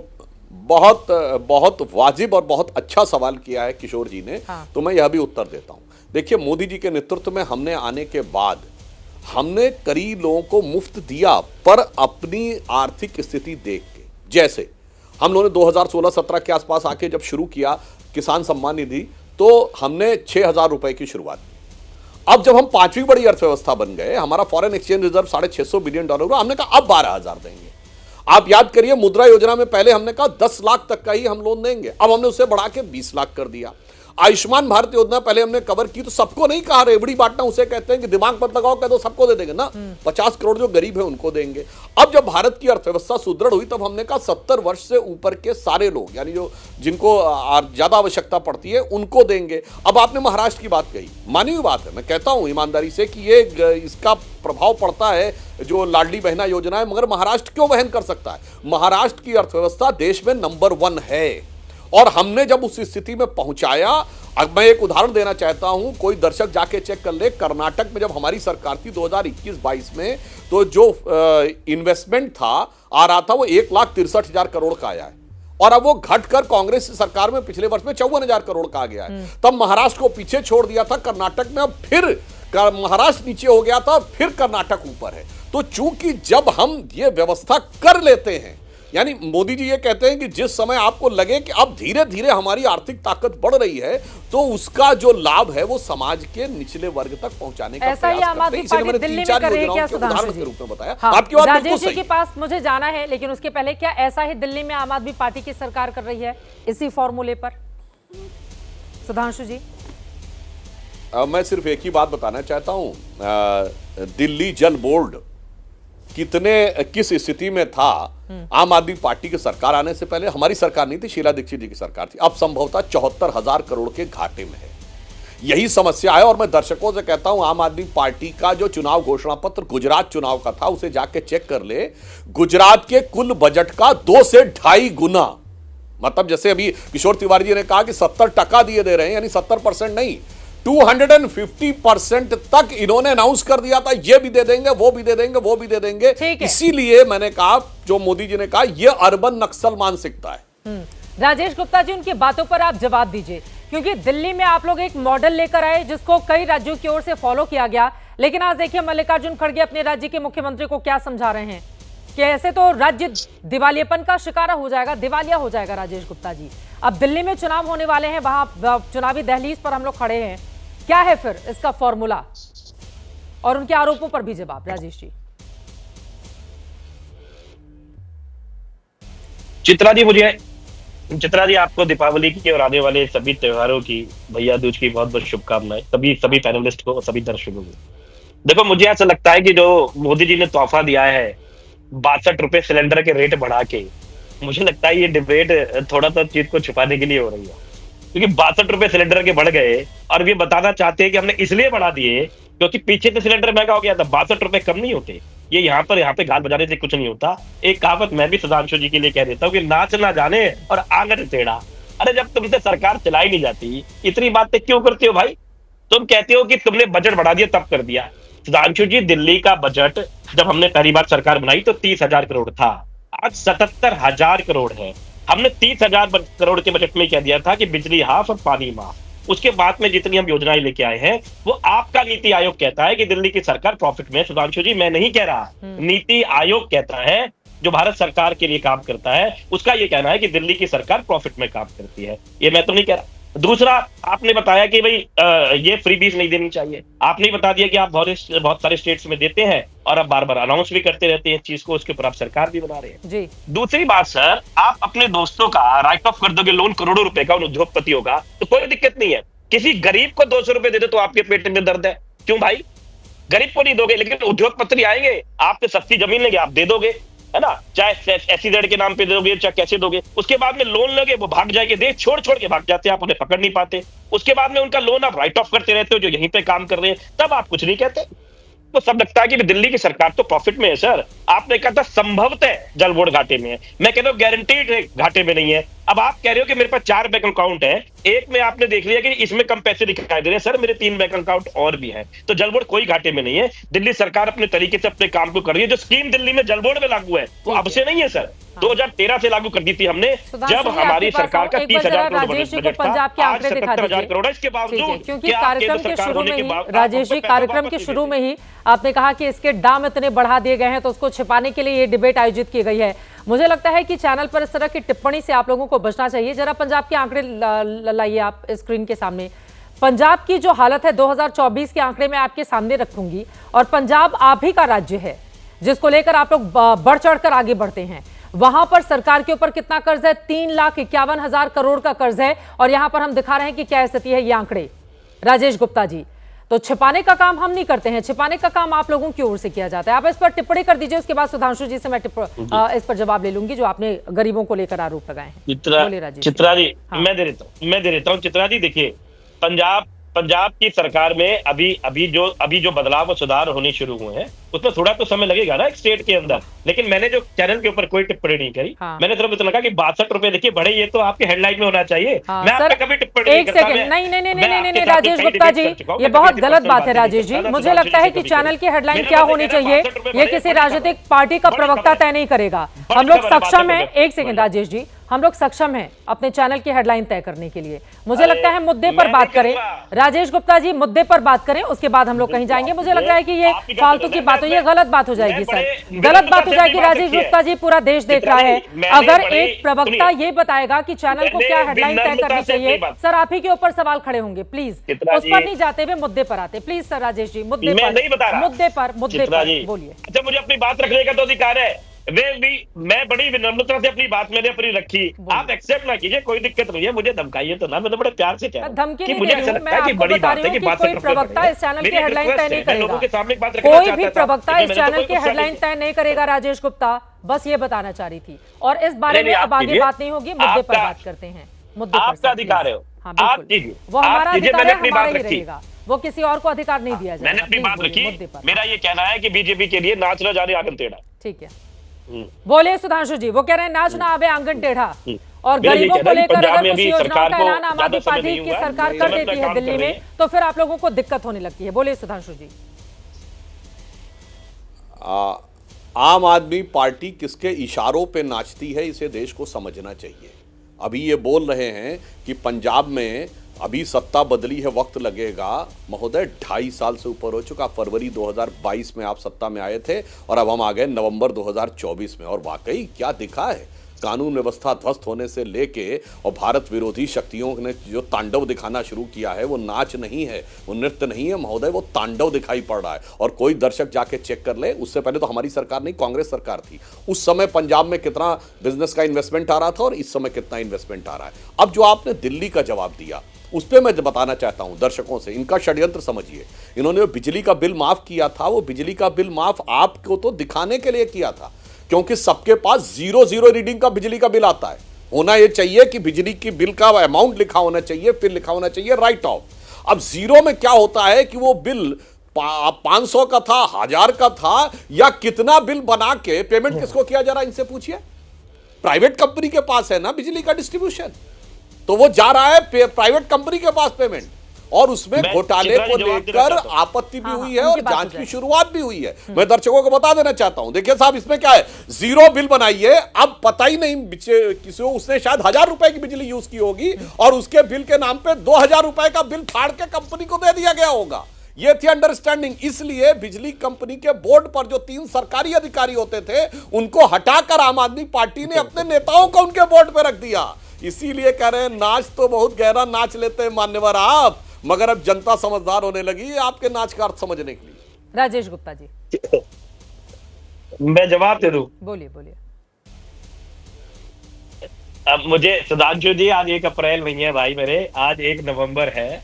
बहुत बहुत वाजिब और बहुत अच्छा सवाल किया है किशोर जी ने। हाँ। तो मैं यह भी उत्तर देता हूं। देखिए, मोदी जी के नेतृत्व में हमने आने के बाद हमने कई लोगों को मुफ्त दिया, पर अपनी आर्थिक स्थिति देख के। जैसे हम लोगों ने 2016-17 के आसपास आके जब शुरू किया किसान सम्मान निधि, तो हमने 6,000 रुपए की शुरुआत की। अब जब हम 5वीं बड़ी अर्थव्यवस्था बन गए, हमारा फॉरेन एक्सचेंज रिजर्व $650 बिलियन हुआ, हमने कहा अब 12,000 देंगे। आप याद करिए, मुद्रा योजना में पहले हमने कहा 10 लाख तक का ही हम लोन देंगे, अब हमने उसे बढ़ा के 20 लाख कर दिया। आयुष्मान भारत योजना पहले हमने कवर की तो सबको नहीं कहा, रेवड़ी बांटना उसे कहते हैं कि दिमाग पर लगाओ, कह दो सबको दे देंगे ना, 50 करोड़ जो गरीब है उनको देंगे। अब जब भारत की अर्थव्यवस्था सुदृढ़ हुई तब हमने कहा 70 वर्ष से ऊपर के सारे लोग, यानी जो जिनको ज्यादा आवश्यकता पड़ती है उनको देंगे। अब आपने महाराष्ट्र की बात कही, मानी हुई बात है, मैं कहता हूं ईमानदारी से कि ये इसका प्रभाव पड़ता है जो लाडली बहना योजना है, मगर महाराष्ट्र क्यों वहन कर सकता है? महाराष्ट्र की अर्थव्यवस्था देश में नंबर 1 है, और हमने जब उस स्थिति में पहुंचाया। अब मैं एक उदाहरण देना चाहता हूं, कोई दर्शक जाके चेक कर ले, कर्नाटक में जब हमारी सरकार थी 2021-22 में, तो जो इन्वेस्टमेंट था आ रहा था वो 1,63,000 करोड़ का आया है, और अब वो घटकर कांग्रेस सरकार में पिछले वर्ष में 54,000 करोड़ का आ गया है। तब महाराष्ट्र को पीछे छोड़ दिया था कर्नाटक में, अब फिर महाराष्ट्र नीचे हो गया था, फिर कर्नाटक ऊपर है। तो चूंकि जब हम ये व्यवस्था कर लेते हैं, यानी मोदी जी ये कहते हैं कि जिस समय आपको लगे कि अब धीरे धीरे हमारी आर्थिक ताकत बढ़ रही है, तो उसका जो लाभ है वो समाज के निचले वर्ग तक पहुंचाने का ऐसा ही आम आदमी पार्टी दिल्ली में कर रही है क्या सुधांशु जी? के रूप में बताया। हाँ, आपकी बात राजेश बिल्कुल जी सही के पास मुझे जाना है, लेकिन उसके पहले क्या ऐसा ही दिल्ली में आम आदमी पार्टी की सरकार कर रही है इसी फॉर्मूले पर? सुधांशु जी, मैं सिर्फ एक ही बात बताना चाहता हूं, दिल्ली जल बोर्ड किस स्थिति में था आम आदमी पार्टी की सरकार आने से पहले? हमारी सरकार नहीं थी, शीला दीक्षित जी की सरकार थी। अब संभवतः 74,000 करोड़ के घाटे में है। यही समस्या है, और मैं दर्शकों से कहता हूं, आम आदमी पार्टी का जो चुनाव घोषणा पत्र गुजरात चुनाव का था, उसे जाके चेक कर ले। गुजरात के कुल बजट का 2 से 2.5 गुना, मतलब जैसे अभी किशोर तिवारी जी ने कहा कि 70% दिए दे रहे हैं, यानी 70% नहीं, 250% तक इन्होंने अनाउंस कर दिया था, ये भी दे देंगे, वो भी दे देंगे, वो भी दे देंगे। इसीलिए मैंने कहा, जो मोदी जी ने कहा, ये अर्बन नक्सल मानसिकता है। राजेश गुप्ता जी, उनकी बातों पर आप जवाब दीजिए, क्योंकि दिल्ली में आप लोग एक मॉडल लेकर आए जिसको कई राज्यों की ओर से फॉलो किया गया, लेकिन आज देखिए मल्लिकार्जुन खड़गे अपने राज्य के मुख्यमंत्री को क्या समझा रहे हैं कि ऐसे तो राज्य दिवालियापन का शिकार हो जाएगा, दिवालिया हो जाएगा। राजेश गुप्ता जी, अब दिल्ली में चुनाव होने वाले हैं, वहां चुनावी दहलीज पर हम लोग खड़े हैं, क्या है फिर इसका फॉर्मूला? और उनके आरोपों पर भी जवाब। राजेश जी। चित्रा जी, आपको दीपावली की और आने वाले सभी त्योहारों की, भैया दूज की बहुत बहुत शुभकामनाएं सभी पैनलिस्ट को और सभी दर्शकों को। देखो, मुझे ऐसा लगता है कि जो मोदी जी ने तोहफा दिया है 62 रुपए सिलेंडर के रेट बढ़ा के, मुझे लगता है ये डिबेट थोड़ा सा चीज को छुपाने के लिए हो रही है, क्योंकि 62 रुपए सिलेंडर के बढ़ गए और ये बताना चाहते हैं कि हमने इसलिए बढ़ा दिए क्योंकि पीछे से सिलेंडर महंगा हो गया था। 62 रुपए कम नहीं होते, ये यहाँ पे गाल बजाने से कुछ नहीं होता। एक कहावत मैं भी सुधांशु जी के लिए कह देता हूँ कि नाच ना जाने और आंगन टेढ़ा। अरे जब तुमसे सरकार चलाई नहीं जाती, इतनी बातें क्यों करते हो भाई? तुम कहते हो कि तुमने बजट बढ़ा दिया, तब कर दिया। सुधांशु जी, दिल्ली का बजट जब हमने पहली बार सरकार बनाई तो 30,000 करोड़ था, आज 77,000 करोड़ है। हमने 30,000 करोड़ के बजट में कह दिया था कि बिजली हाफ और पानी माफ। उसके बाद में जितनी हम योजनाएं लेके आए हैं, वो आपका नीति आयोग कहता है कि दिल्ली की सरकार प्रॉफिट में। सुधांशु जी, मैं नहीं कह रहा, नीति आयोग कहता है, जो भारत सरकार के लिए काम करता है, उसका ये कहना है कि दिल्ली की सरकार प्रॉफिट में काम करती है। ये मैं तो नहीं कह रहा। दूसरा, आपने बताया कि भाई ये फ्रीबीज नहीं देनी चाहिए। आपने बता दिया कि आप बहुत सारे स्टेट्स में देते हैं और आप बार बार अनाउंस भी करते रहते हैं चीज को, उसके ऊपर आप सरकार भी बना रहे हैं जी। दूसरी बात सर, आप अपने दोस्तों का राइट ऑफ कर दोगे लोन करोड़ों रुपए का उन उद्योगपतियों का, तो कोई दिक्कत नहीं है। किसी गरीब को 200 रुपए दे दो तो आपके पेट में दर्द है, क्यों भाई? गरीब को नहीं दोगे, लेकिन उद्योगपति आएंगे, आपसे सस्ती जमीन लेंगे, आप दे दोगे, है ना, चाहे SEZ के नाम पे दोगे चाहे कैसे दोगे। उसके बाद में लोन लोगे, वो भाग जाएंगे, देश छोड़ छोड़ के भाग जाते हैं, आप उन्हें पकड़ नहीं पाते। उसके बाद में उनका लोन आप राइट ऑफ करते रहते हो जो यहीं पे काम कर रहे हैं, तब आप कुछ नहीं कहते। तो सब लगता है कि दिल्ली की सरकार तो प्रॉफिट में है सर। आपने कहा था संभवतः जलबोर्ड घाटे में है, मैं कह रहा हूं गारंटीड घाटे में नहीं है। अब आप कह रहे हो कि मेरे पास 4 बैंक अकाउंट है, एक में आपने देख लिया कि इसमें कम पैसे दिखाई दे रहे हैं, सर मेरे 3 बैंक अकाउंट और भी है, तो जलबोर्ड कोई घाटे में नहीं है। दिल्ली सरकार अपने तरीके से अपने काम को कर रही है। जो स्कीम दिल्ली में जलबोर्ड में लागू है वो अब से नहीं है सर, 2013 से लागू कर दी थी हमने, जब हमारी सरकार का 30,000 करोड़ बजट था। पंजाब के आज आंकड़े दिखा 70,000 करोड़ है। इसके ठीक है, बावजूद क्योंकि क्या कार्यक्रम केंद्र के सरकार शुरू होने में के ही बाद राजेश जी, कार्यक्रम के शुरू में ही आपने कहा कि इसके दाम इतने बढ़ा दिए गए हैं, तो उसको छिपाने के लिए ये डिबेट आयोजित की गई है। मुझे लगता है कि चैनल पर इस तरह की टिप्पणी से आप लोगों को बचना चाहिए। जरा पंजाब के आंकड़े लाइए आप स्क्रीन के सामने। पंजाब की जो हालत है 2024 के आंकड़े में आपके सामने रखूंगी, और पंजाब आप ही का राज्य है जिसको लेकर आप लोग बढ़ चढ़कर आगे बढ़ते हैं। वहां पर सरकार के ऊपर कितना कर्ज है? 3,51,000 करोड़ का कर्ज है, और यहां पर हम दिखा रहे हैं कि क्या स्थिति है। ये आंकड़े राजेश गुप्ता जी, तो छिपाने का काम हम नहीं करते हैं, छिपाने का काम आप लोगों की ओर से किया जाता है। आप इस पर टिप्पणी कर दीजिए, उसके बाद सुधांशु जी से मैं इस पर जवाब ले लूंगी जो आपने गरीबों को लेकर आरोप लगाए हैं। चित्रा जी, हाँ। मैं दे देता हूँ चित्रा जी। देखिए, पंजाब की सरकार में अभी जो बदलाव और सुधार होने शुरू हुए हैं, उसमें थोड़ा तो समय लगेगा ना एक स्टेट के अंदर। लेकिन मैंने जो चैनल के ऊपर कोई टिप्पणी नहीं करी। हाँ। मैंने सिर्फ इतना कहा कि 62 रुपए देखिए बढ़े, ये तो आपके हेडलाइन में होना चाहिए। हाँ, मैं आप पे कभी टिप्पणी नहीं करता। नहीं राजेश गुप्ता जी, ये बहुत गलत बात है राजेश जी। मुझे लगता है कि चैनल की हेडलाइन क्या होनी चाहिए ये किसी राजनीतिक पार्टी का प्रवक्ता तय नहीं करेगा। हम लोग सक्षम हैं, एक सेकंड राजेश जी, हम लोग सक्षम हैं अपने चैनल की हेडलाइन तय करने के लिए। मुझे लगता है मुद्दे पर बात करें राजेश गुप्ता जी, मुद्दे पर बात करें, उसके बाद हम लोग कहीं जाएंगे। मुझे लगता है कि ये फालतू की बात हो, ये गलत बात हो जाएगी सर, गलत बात हो जाएगी। राजेश गुप्ता जी, पूरा देश देख रहा है। अगर एक प्रवक्ता ये बताएगा कि चैनल को क्या हेडलाइन तय करनी चाहिए, सर आप ही के ऊपर सवाल खड़े होंगे। प्लीज उस पर नहीं जाते हुए मुद्दे पर आते, प्लीज सर राजेश जी, मुद्दे पर बोलिए। अच्छा, मुझे अपनी बात रखने का तो अधिकार है। मैं बड़ी विनम्रता से अपनी बात मैंने अपनी रखी, आप एक्सेप्ट ना कीजिए, कोई दिक्कत नहीं है। मुझे धमकाइए तो ना, मैं तो बड़े प्यार से कह रहा हूं। धमकी नहीं मुझे दे रही हूं, मैं आपको बता रही हूं कि कोई प्रवक्ता इस चैनल की हेडलाइन तय नहीं करेगा। कोई भी प्रवक्ता इस चैनल की हेडलाइन तय नहीं करेगा राजेश गुप्ता, बस ये बताना चाह रही थी। और इस बारे में अब आगे बात नहीं होगी, मुद्दे पर बात करते हैं। मुद्दे पर आपका अधिकार है, हाँ बिल्कुल, वो हमारा अधिकार है, हमारा ही रहेगा, वो किसी और को अधिकार नहीं दिया जाएगा। मैंने अपनी बात रखी। मेरा ये कहना है कि बीजेपी के लिए नाच न जाने आंगन टेढ़ा। ठीक है, बोलिए सुधांशु जी। वो कह रहे हैं नाच ना आवे आंगन टेढ़ा, और गरीबों को लेकर अगर कुछ योजनाओं का ऐलान आम आदमी पार्टी की सरकार कर देती है दिल्ली में, तो फिर आप लोगों को दिक्कत होने लगती है। बोलिए सुधांशु जी। आम आदमी पार्टी किसके इशारों पे नाचती है, इसे देश को समझना चाहिए। अभी ये बोल रहे हैं कि पंजाब में अभी सत्ता बदली है, वक्त लगेगा। महोदय 2.5 साल से ऊपर हो चुका। फरवरी 2022 में आप सत्ता में आए थे और अब हम आ गए नवंबर 2024 में, और वाकई क्या दिखा है। कानून व्यवस्था ध्वस्त होने से लेके और भारत विरोधी शक्तियों ने जो तांडव दिखाना शुरू किया है, वो नाच नहीं है, वो नृत्य नहीं है महोदय, वो तांडव दिखाई पड़ रहा है। और कोई दर्शक जाके चेक कर ले, उससे पहले तो हमारी सरकार नहीं, कांग्रेस सरकार थी, उस समय पंजाब में कितना बिजनेस का इन्वेस्टमेंट आ रहा था और इस समय कितना इन्वेस्टमेंट आ रहा है। अब जो आपने दिल्ली का जवाब दिया, उस पर मैं बताना चाहता हूं दर्शकों से, इनका षड्यंत्र समझिए। इन्होंने बिजली का बिल माफ किया था, वो बिजली का बिल माफ आपको तो दिखाने के लिए किया था, क्योंकि सबके पास 0 रीडिंग का बिजली का बिल आता है। होना यह चाहिए कि बिजली की बिल का अमाउंट लिखा होना चाहिए, फिर लिखा होना चाहिए राइट ऑफ। अब 0 में क्या होता है कि वो बिल 500 का था, 1000 का था, या कितना बिल बना के पेमेंट किसको किया जा रहा है, इनसे पूछिए। प्राइवेट कंपनी के पास है ना बिजली का डिस्ट्रीब्यूशन, तो वो जा रहा है प्राइवेट कंपनी के पास पेमेंट, और उसमें घोटाले को लेकर आपत्ति भी हुई है और जांच की शुरुआत भी हुई है। मैं दर्शकों को बता देना चाहता हूं, देखिए साहब, इसमें क्या है, 0 बिल बनाइए। अब पता ही नहीं किसी को, उसने शायद 1000 रुपए की बिजली यूज की होगी और उसके बिल के नाम पे 2000 रुपए का बिल फाड़ के कंपनी को दे दिया गया होगा। ये थी अंडरस्टैंडिंग। इसलिए बिजली कंपनी के बोर्ड पर जो 3 सरकारी अधिकारी होते थे, उनको हटाकर आम आदमी पार्टी ने अपने नेताओं को उनके बोर्ड पर रख दिया। इसीलिए कह रहे हैं नाच तो बहुत गहरा नाच लेते हैं मान्यवर आप, मगर अब जनता समझदार होने लगी है आपके नाच का अर्थ समझने के लिए। राजेश गुप्ता जी, मैं जवाब दे दूं? बोलिए बोलिए। अब मुझे सुधांशु जी, आज 1 अप्रैल नहीं है भाई मेरे, आज 1 नवंबर है।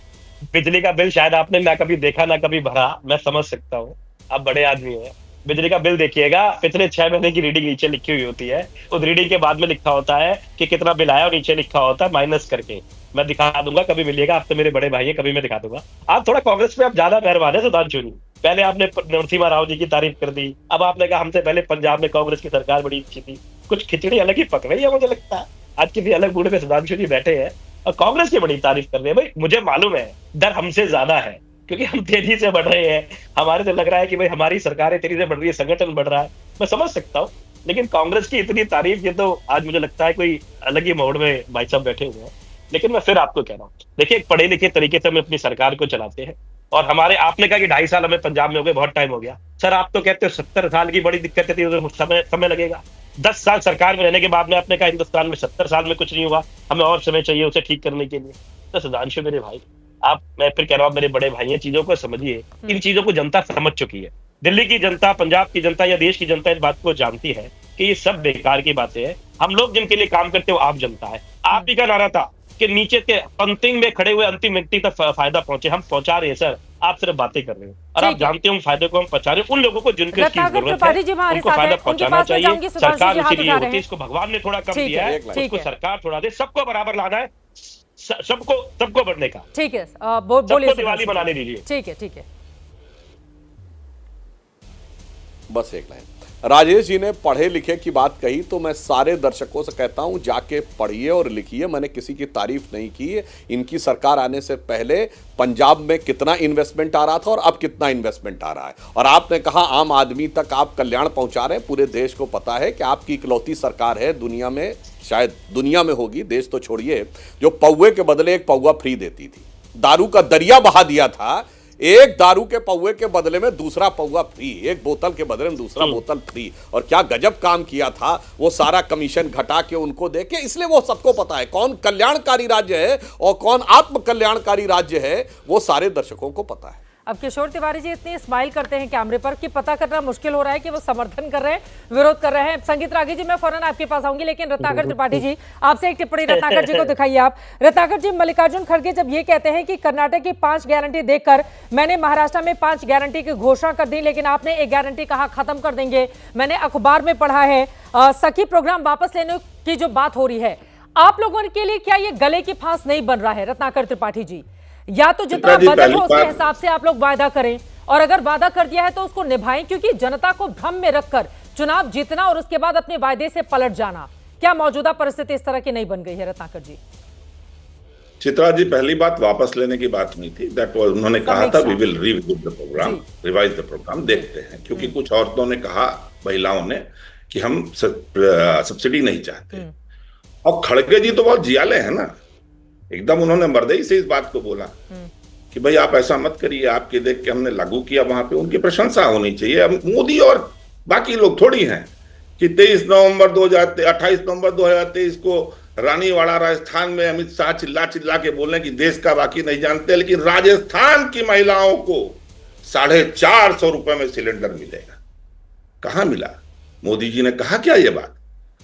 बिजली का बिल शायद आपने ना कभी देखा ना कभी भरा, मैं समझ सकता हूँ, आप बड़े आदमी हैं। बिजली का बिल देखिएगा, पिछले 6 महीने की रीडिंग नीचे लिखी हुई होती है, उस रीडिंग के बाद में लिखा होता है कि कितना बिल आया और नीचे लिखा होता है माइनस करके। मैं दिखा दूंगा, कभी मिलिएगा, आप तो मेरे बड़े भाई हैं, कभी मैं दिखा दूंगा। आप थोड़ा कांग्रेस पे आप ज्यादा मेहरबान है सुधांशु जी। पहले आपने नरसिम्हा राव जी की तारीफ कर दी, अब आपने कहा हमसे पहले पंजाब में कांग्रेस की सरकार बड़ी अच्छी थी। कुछ खिचड़ी अलग ही पक रही है मुझे लगता है, आज किसी अलग बूढ़े पे सुधांशु जी बैठे हैं और कांग्रेस की बड़ी तारीफ कर रहे हैं। भाई मुझे मालूम है डर हमसे ज्यादा है, क्योंकि हम तेजी से बढ़ रहे हैं, हमारे तो लग रहा है कि भाई हमारी सरकारें तेजी से बढ़ रही है, संगठन बढ़ रहा है, मैं समझ सकता हूँ। लेकिन कांग्रेस की इतनी तारीफ, ये तो आज मुझे लगता है कोई अलग ही मोड में भाई साहब बैठे हुए हैं। लेकिन मैं फिर आपको कह रहा हूँ, देखिए पढ़े लिखे तरीके से हम अपनी सरकार को चलाते हैं, और हमारे, आपने कहा कि 2.5 साल हमें पंजाब में हो गए, बहुत टाइम हो गया सर। आप तो कहते हो 70 साल की बड़ी दिक्कत थी, समय लगेगा। 10 साल सरकार में रहने के बाद में आपने कहा हिंदुस्तान में 70 साल में कुछ नहीं हुआ, हमें और समय चाहिए उसे ठीक करने के लिए। तो सुधांशु मेरे भाई, आप, मैं फिर कह रहा हूँ मेरे बड़े भाई हैं, चीजों को समझिए। इन चीजों को जनता समझ चुकी है, दिल्ली की जनता, पंजाब की जनता या देश की जनता इस बात को जानती है कि ये सब बेकार की बातें हैं। हम लोग जिनके लिए काम करते हो आप जनता है। आप ही का नारा था कि नीचे के अंतिम में खड़े हुए अंतिम व्यक्ति तक फायदा पहुंचे, हम पहुंचा रहे हैं सर, आप सिर्फ बातें कर रहे हो। और आप जानते हो फायदे को हम पहुंचा रहे हैं उन लोगों को जिनकी जरूरत है, उनको फायदा पहुंचाना चाहिए। सरकार इसीलिए होती है, इसको भगवान ने थोड़ा कम दिया है, उसको सरकार थोड़ा दे, सबको बराबर लाना है, सबको बढ़ने का। ठीक है, बोलिए, दिवाली मनाने दीजिए। ठीक है, ठीक है। बस एक लाइन, राजेश जी ने पढ़े लिखे की बात कही, तो मैं सारे दर्शकों से कहता हूं जाके पढ़िए और लिखिए। मैंने किसी की तारीफ नहीं की। इनकी सरकार आने से पहले पंजाब में कितना इन्वेस्टमेंट आ रहा था और अब कितना इन्वेस्टमेंट आ रहा है। और आपने कहा आम आदमी तक आप कल्याण पहुंचा रहे हैं। पूरे देश को पता है कि आपकी इकलौती सरकार है दुनिया में, शायद दुनिया में होगी, देश तो छोड़िए, जो पौवे के बदले 1 पौवा फ्री देती थी। दारू का दरिया बहा दिया था, एक दारू के पौवे के बदले में दूसरा पौवा फ्री, एक बोतल के बदले में दूसरा बोतल फ्री। और क्या गजब काम किया था, वो सारा कमीशन घटा के उनको दे के। इसलिए वो सबको पता है कौन कल्याणकारी राज्य है और कौन आत्म कल्याणकारी राज्य है, वो सारे दर्शकों को पता है। अब किशोर तिवारी जी इतने स्माइल करते हैं कैमरे पर कि पता करना मुश्किल हो रहा है कि वो समर्थन कर रहे हैं, विरोध कर रहे हैं। संगीत रागी जी, मैं फौरन आपके पास आऊंगी, लेकिन रत्नाकर त्रिपाठी जी, आपसे एक टिप्पणी रत्नाकर जी को दिखाइए आप। रत्नाकर जी, मल्लिकार्जुन खड़गे जब ये कहते हैं कि कर्नाटक की 5 गारंटी देखकर मैंने महाराष्ट्र में 5 गारंटी की घोषणा कर दी, लेकिन आपने एक गारंटी कहा खत्म कर देंगे। मैंने अखबार में पढ़ा है सखी प्रोग्राम वापस लेने की जो बात हो रही है, आप लोगों के लिए क्या ये गले की फांस नहीं बन रहा है रत्नाकर त्रिपाठी जी? या तो जितना बजट हो उसके हिसाब से आप लोग वायदा करें, और अगर वादा कर दिया है तो उसको निभाएं, क्योंकि जनता को भ्रम में रखकर चुनाव जीतना और उसके बाद अपने वायदे से पलट जाना, क्या मौजूदा परिस्थिति इस तरह की नहीं बन गई है रत्नाकर जी? चित्रा जी, पहली बात वापस लेने की बात नहीं थी, दैट वाज, उन्होंने कहा था we will revisit the program, revise the program, देखते हैं। क्योंकि कुछ औरतों ने कहा, महिलाओं ने, कि हम सब्सिडी नहीं चाहते। और खड़गे जी तो बहुत जियाले हैं ना, एकदम उन्होंने मर्दई से इस बात को बोला कि भाई आप ऐसा मत करिए, आपके देख के हमने लागू किया, वहां पे उनकी प्रशंसा होनी चाहिए। अब मोदी और बाकी लोग थोड़ी हैं कि 28 नवंबर 2023 को रानीवाड़ा राजस्थान में अमित शाह चिल्ला चिल्ला के बोले कि देश का बाकी नहीं जानते, लेकिन राजस्थान की महिलाओं को 450 रुपए में सिलेंडर मिलेगा। कहां मिला? मोदी जी ने कहा क्या ये बात?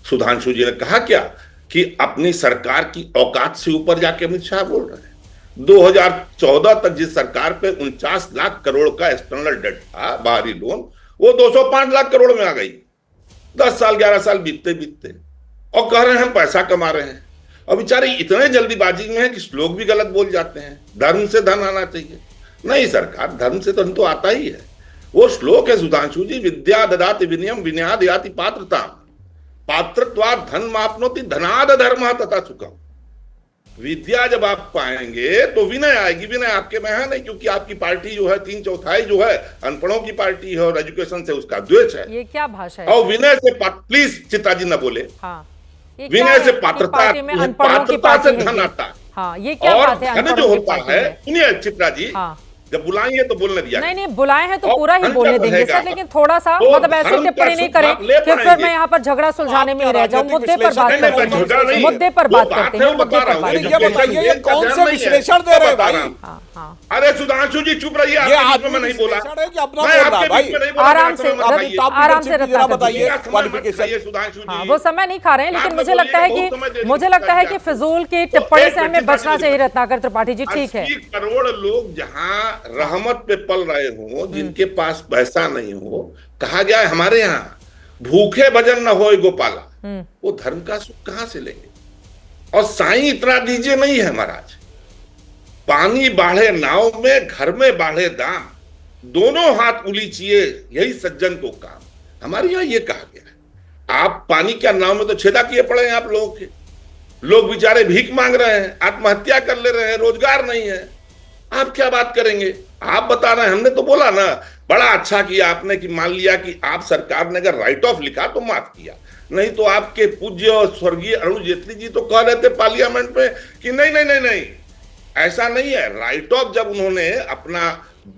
सुधांशु जी ने कहा क्या कि अपनी सरकार की औकात से ऊपर जाके अमित शाह बोल रहे हैं? 2014 तक जिस सरकार पे 49 लाख करोड़ का एक्सटर्नल डेट था, बाहरी लोन, वो 205 लाख करोड़ में आ गई। 10 साल 11 साल बीतते बीतते, और कह रहे हैं हम पैसा कमा रहे हैं। और बेचारे इतने जल्दीबाजी में है कि श्लोक भी गलत बोल जाते हैं, धर्म से धन आना चाहिए। नहीं सरकार, धर्म से धन तो आता ही है। वो श्लोक है सुधांशु जी, विद्या ददाति विनयम विनयाद याति पात्रता, पात्रत्वात् धन मापनोति धनाद धर्म तथा सुखम। विद्या जब आप पाएंगे तो विनय आएगी। विनय आपके में है नहीं, क्योंकि आपकी पार्टी जो है 3/4 जो है अनपढ़ों की पार्टी है और एजुकेशन से उसका द्वेष है। ये क्या भाषा है? और विनय से प्लीज चित्रा जी न बोले, हाँ, विनय से पात्रता से धन आता है। हाँ, ये क्या और बात है? धन जो होता है, सुनिए चित्रा जी, जब बुलाएंगे तो बोलने दिया नहीं नहीं, बुलाए हैं तो और पूरा ही धन बोलने जब देंगे रहेगा, सर, लेकिन थोड़ा सा तो मतलब ऐसे धर्म का टिप्पणी नहीं सुख करें आप ले कि फिर पाएंगे। मैं यहाँ पर झगड़ा सुलझाने में ही रह जाऊं। मुद्दे पर बात नहीं, करते नहीं, झगड़ा नहीं हैं, है। मुद्दे पर वो बात बात करते है, हैं, वो मुद्दे बता रहा पर हूँ। बात ये करते हैं। ये बताइए, ये कौन से विश्लेषण दे रहे हैं भाई? हाँ हाँ, अरे सुधांशु जी चुप रहिए, ये आपके बीच में आदमी मैं नहीं बोला। विश्लेषण है कि अपना मैं बोल रहा है आपके भाई? बीच में नहीं बोला, आराम मेरा से, समय मत खाइए। आराम से जरा रत्नाकर जी। बताइए मेरा समय मत क्वालिफिकेशन। खाइए, सुधांशु जी। हाँ, वो समय नहीं खा रहे हैं, लेकिन रात मुझे में लगता है बोलिएगा, बहुत समय दे कि दी मुझे लगता है कि आपको। फिजूल की तो टिप्पणी एक से हमें मिनट बचना दीजिए। चाहिए रत्नाकर त्रिपाठी जी। ठीक है, 80 करोड़ लोग जहां रहमत पे पल रहे हो, जिनके पास पैसा नहीं हो, कहा गया है हमारे यहाँ भूखे भजन न होए गोपाला, वो धर्म का सुख कहां से लेंगे? और साईं इतना दीजिए नहीं है महाराज, पानी बाढ़े नाव में, घर में बाढ़े दाम, दोनों हाथ उलीचिए यही सज्जन को काम। हमारे यहाँ ये कहा गया है। आप पानी क्या नाव में तो छेदा किए पड़े हैं आप लोगों के। लोग बेचारे भीख मांग रहे हैं, आत्महत्या कर ले रहे हैं, रोजगार नहीं है। आप क्या बात करेंगे? आप बता रहे हैं, हमने तो बोला ना, बड़ा अच्छा किया आपने कि मान लिया कि आप सरकार ने अगर राइट ऑफ लिखा तो माफ किया, नहीं तो आपके पूज्य और स्वर्गीय अरुण जेटली जी तो कह रहे थे पार्लियामेंट में कि नहीं नहीं नहीं नहीं, ऐसा नहीं है। राइट ऑफ जब उन्होंने अपना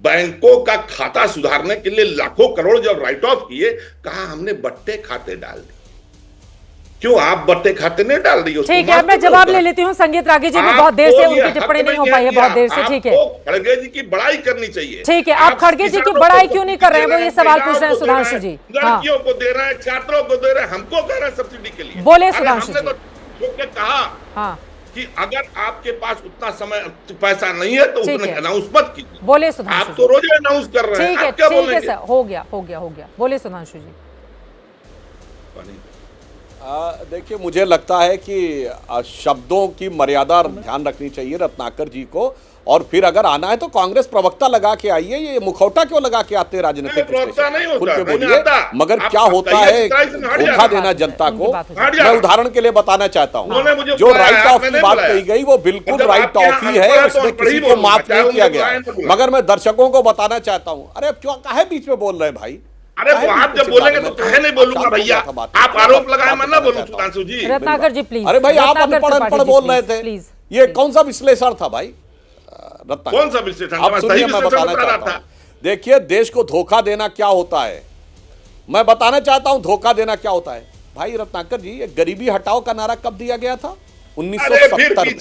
बैंकों का खाता सुधारने के लिए लाखों करोड़ जब राइट ऑफ किए, कहा हमने बट्टे खाते डाल दिए। क्यों आप बट्टे खाते नहीं डाल रही हो? ठीक है, मैं जवाब ले लेती हूँ। संगीत रागी जी भी बहुत देर से, उनकी टिप्पणी नहीं हो पाई है बहुत देर से। ठीक है, खड़गे जी की बड़ाई करनी चाहिए। ठीक है, आप खड़गे जी की बड़ाई क्यों नहीं कर रहे हैं, वो ये सवाल पूछ रहे हैं सुधांशु जी। लड़कियों को दे रहे हैं, छात्रों को दे रहे हैं, हमको कह रहे हैं सब्सिडी के लिए। बोले सुधांशु जी। हमने तो कहा हाँ, कि अगर आपके पास उतना समय पैसा नहीं है तो उसने अनाउंस मत कीजिए। बोले सुधांशु आप तो रोज अनाउंस कर रहे हैं। ठीक है, आप क्या ठीक है बोलेंगे? सर, हो गया हो गया हो गया। बोले सुधांशु जी। देखिए, मुझे लगता है कि शब्दों की मर्यादा ध्यान रखनी चाहिए रत्नाकर जी को, और फिर अगर आना है तो कांग्रेस प्रवक्ता लगा के आइए। ये मुखौटा क्यों लगा के आते राजनीतिक प्रवक्ता नहीं होता, खुल के नहीं बोलिए। आता। मगर आप क्या होता है धोखा देना जनता को। मैं उदाहरण के लिए बताना चाहता हूँ, जो राइट ऑफ की बात कही गई वो बिल्कुल राइट ऑफ ही है, उसमें किसी को माफ नहीं किया गया। मगर मैं दर्शकों को बताना चाहता हूँ, अरे क्यों काहे बीच में बोल रहे हैं भाई? अरे तो आप जब बोलेंगे तो कहे नहीं बोलूंगा भैया, आप आरोप लगाए मैं ना बोलूं सुधांशु जी। रत्नाकर जी प्लीज। अरे भाई, आप अनपढ़ बोल रहे थे, ये कौन सा विश्लेषण था भाई? रत्नाकर, कौन सा विश्लेषण? आप सुनिए, मैं बताना चाहता हूं। देखिए, देश को धोखा देना क्या होता है, मैं बताना चाहता हूं। धोखा देना क्या होता है भाई रत्नाकर जी? ये गरीबी हटाओ का नारा कब दिया गया था? 1970 में।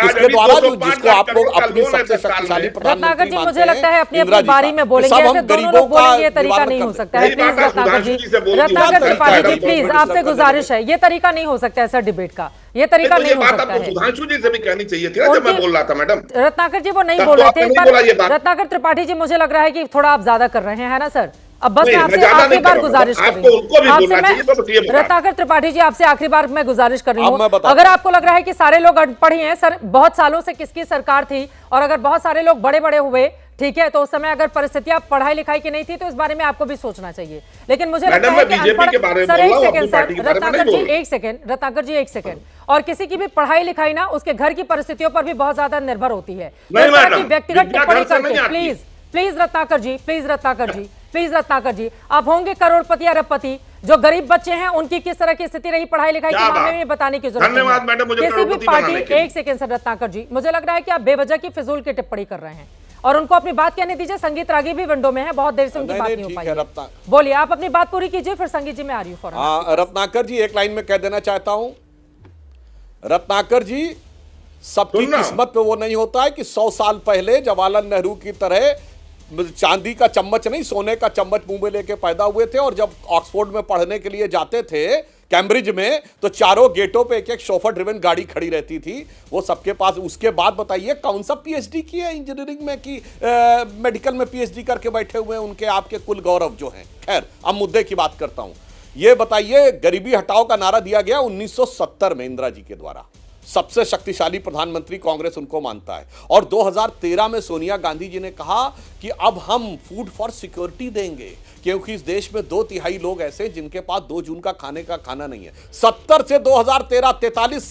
इसके द्वारा जिसको आप लोग अपनी सबसे शक्तिशाली प्रधानमंत्री मानते हैं, मुझे लगता है अपनी अपनी बारी में बोलेंगे, ऐसे दोनों लोग बोलेंगे, ये तरीका नहीं हो सकता है। प्लीज रत्नाकर जी, रत्नाकर त्रिपाठी जी प्लीज, आपसे गुजारिश है, ये तरीका नहीं हो सकता है सर डिबेट का, ये तरीका नहीं हो सकता है। सुधांशु जी से भी कहनी चाहिए थी ना जब मैं बोल रहा था मैडम। रत्नाकर जी वो नहीं बोल रहे थे, पर रत्नाकर त्रिपाठी जी मुझे लग रहा है कि थोड़ा आप ज्यादा कर रहे हैं, है ना सर? अब बस मैं आपसे आखिरी बार गुजारिश कर रही हूँ, रत्नाकर त्रिपाठी जी आपसे आखिरी बार मैं गुजारिश कर रही हूँ, अगर आपको लग रहा है कि सारे लोग अनपढ़ ही हैं, सर बहुत सालों से किसकी सरकार थी और अगर बहुत सारे लोग बड़े बड़े हुए, ठीक है, तो उस समय अगर परिस्थितियां पढ़ाई लिखाई की नहीं थी तो इस बारे में आपको भी सोचना चाहिए। लेकिन मुझे लगता है कि अनपढ़, सर एक सेकंड सर, रत्नाकर जी एक सेकंड, रत्नाकर जी एक सेकंड, और किसी की भी पढ़ाई लिखाई ना उसके घर की परिस्थितियों पर भी बहुत ज्यादा निर्भर होती है। व्यक्तिगत टिप्पणी करके please please Ratnakar ji, please Ratnakar ji, please Ratnakar ji, आप होंगे करोड़पति अरबपति, जो गरीब बच्चे हैं उनकी किस तरह की स्थिति रही पढ़ाई लिखाई के मामले में बताने की जरूरत धन्यवाद मैडम, मुझे किसी भी पार्टी। एक सेकंड सर रत्नाकर जी, मुझे लग रहा है कि आप बेवजह की फिजूल की टिप्पणी कर रहे हैं और उनको अपनी बात कहने दीजिए। संगीत रागी भी विंडो में है, बहुत देर से उनकी बात नहीं हो पाई। बोलिए, आप अपनी बात पूरी कीजिए, फिर संगीत जी मैं आ रही हूँ। रत्नाकर जी, एक लाइन में कह देना चाहता हूं, रत्नाकर जी, सबकी किस्मत में वो नहीं होता है कि 100 साल पहले जवाहरलाल नेहरू की तरह चांदी का चम्मच नहीं, सोने का चम्मच मुंह में लेके पैदा हुए थे। और जब ऑक्सफोर्ड में पढ़ने के लिए जाते थे, कैम्ब्रिज में, तो चारों गेटों पे एक एक शोफर ड्रिवन गाड़ी खड़ी रहती थी, वो सबके पास। उसके बाद बताइए कौन सा पीएचडी किया है इंजीनियरिंग में कि मेडिकल में पीएचडी करके बैठे हुए हैं उनके आपके कुल गौरव जो हैं। खैर, अब मुद्दे की बात करता हूं। ये बताइए, गरीबी हटाओ का नारा दिया गया 1970 में इंदिरा जी के द्वारा। सबसे शक्तिशाली प्रधानमंत्री कांग्रेस उनको मानता है। और 2013 में सोनिया गांधी जी ने कहा कि अब हम फूड फॉर सिक्योरिटी देंगे, क्योंकि इस देश में 2/3 लोग ऐसे जिनके पास 2 जून का खाने का खाना नहीं है। 70 से 2013 43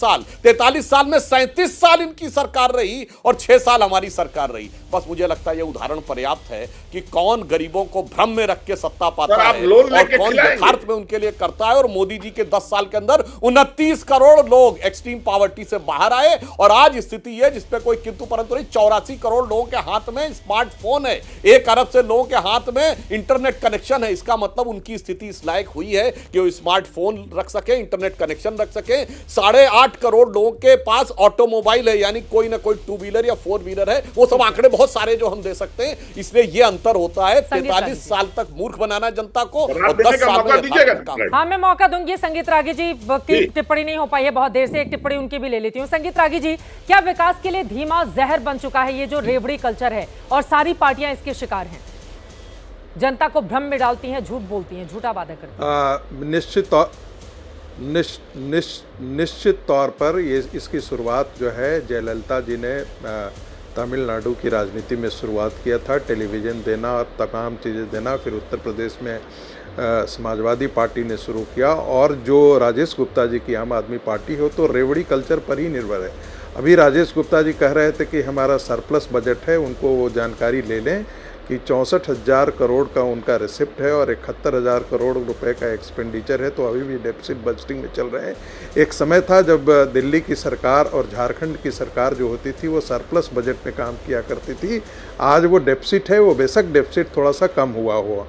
साल में 37 साल इनकी सरकार रही और 6 साल हमारी सरकार रही। बस मुझे लगता है ये उदाहरण पर्याप्त है कि कौन गरीबों को भ्रम में रख के सत्ता पाता आप है लोन और लेके कौन खिलाएंगे। यथार्थ में उनके लिए करता है। और मोदी जी के 10 साल के अंदर 29 करोड़ लोग एक्सट्रीम पॉवर्टी से बाहर आए और आज स्थिति है जिसपे कोई किंतु परंतु नहीं, 84 करोड़ लोगों के हाथ में स्मार्टफोन है, 1 अरब से लोगों के हाथ में इंटरनेट कनेक्शन है। इसका मतलब उनकी स्थिति इस लायक हुई है कि वो स्मार्टफोन रख सके, इंटरनेट कनेक्शन रख सके। 8.5 करोड़ लोगों के पास ऑटोमोबाइल है, यानी कोई ना कोई 2 व्हीलर या 4 व्हीलर है। वो सब आंकड़े बहुत सारे जो हम दे सकते हैं। इसलिए ये अंतर होता है 43 साल तक मूर्ख बनाना जनता को और 10 साल में यथार्थ काम। हाँ, मैं मौका दूंगी संगीत रागी जी की टिप्पणी नहीं हो पाई है बहुत देर से, एक टिप्पणी उनकी भी ले लेती हूँ। संगीत रागी जी, क्या विकास के लिए धीमा जहर बन चुका है ये जो रेवड़ी कल्चर है और सारी पार्टियां इसके शिकार हैं, जनता को भ्रम में डालती हैं, झूठ बोलती हैं, झूठा वादा करती हैं? निश्चित तौर पर ये इसकी शुरुआत जो है जयललिता जी ने तमिलनाडु की राजनीति में शुरुआत किया था, टेलीविज़न देना और तमाम चीज़ें देना। फिर उत्तर प्रदेश में समाजवादी पार्टी ने शुरू किया और जो राजेश गुप्ता जी की आम आदमी पार्टी हो तो रेवड़ी कल्चर पर ही निर्भर है। अभी राजेश गुप्ता जी कह रहे थे कि हमारा सरप्लस बजट है, उनको वो जानकारी ले लें कि 64,000 करोड़ का उनका रिसिप्ट है और 71,000 करोड़ रुपए का एक्सपेंडिचर है, तो अभी भी डेफिसिट बजटिंग में चल रहे हैं। एक समय था जब दिल्ली की सरकार और झारखंड की सरकार जो होती थी वो सरप्लस बजट में काम किया करती थी। आज वो डेफिसिट है, वो बेशक डेफिसिट थोड़ा सा कम हुआ।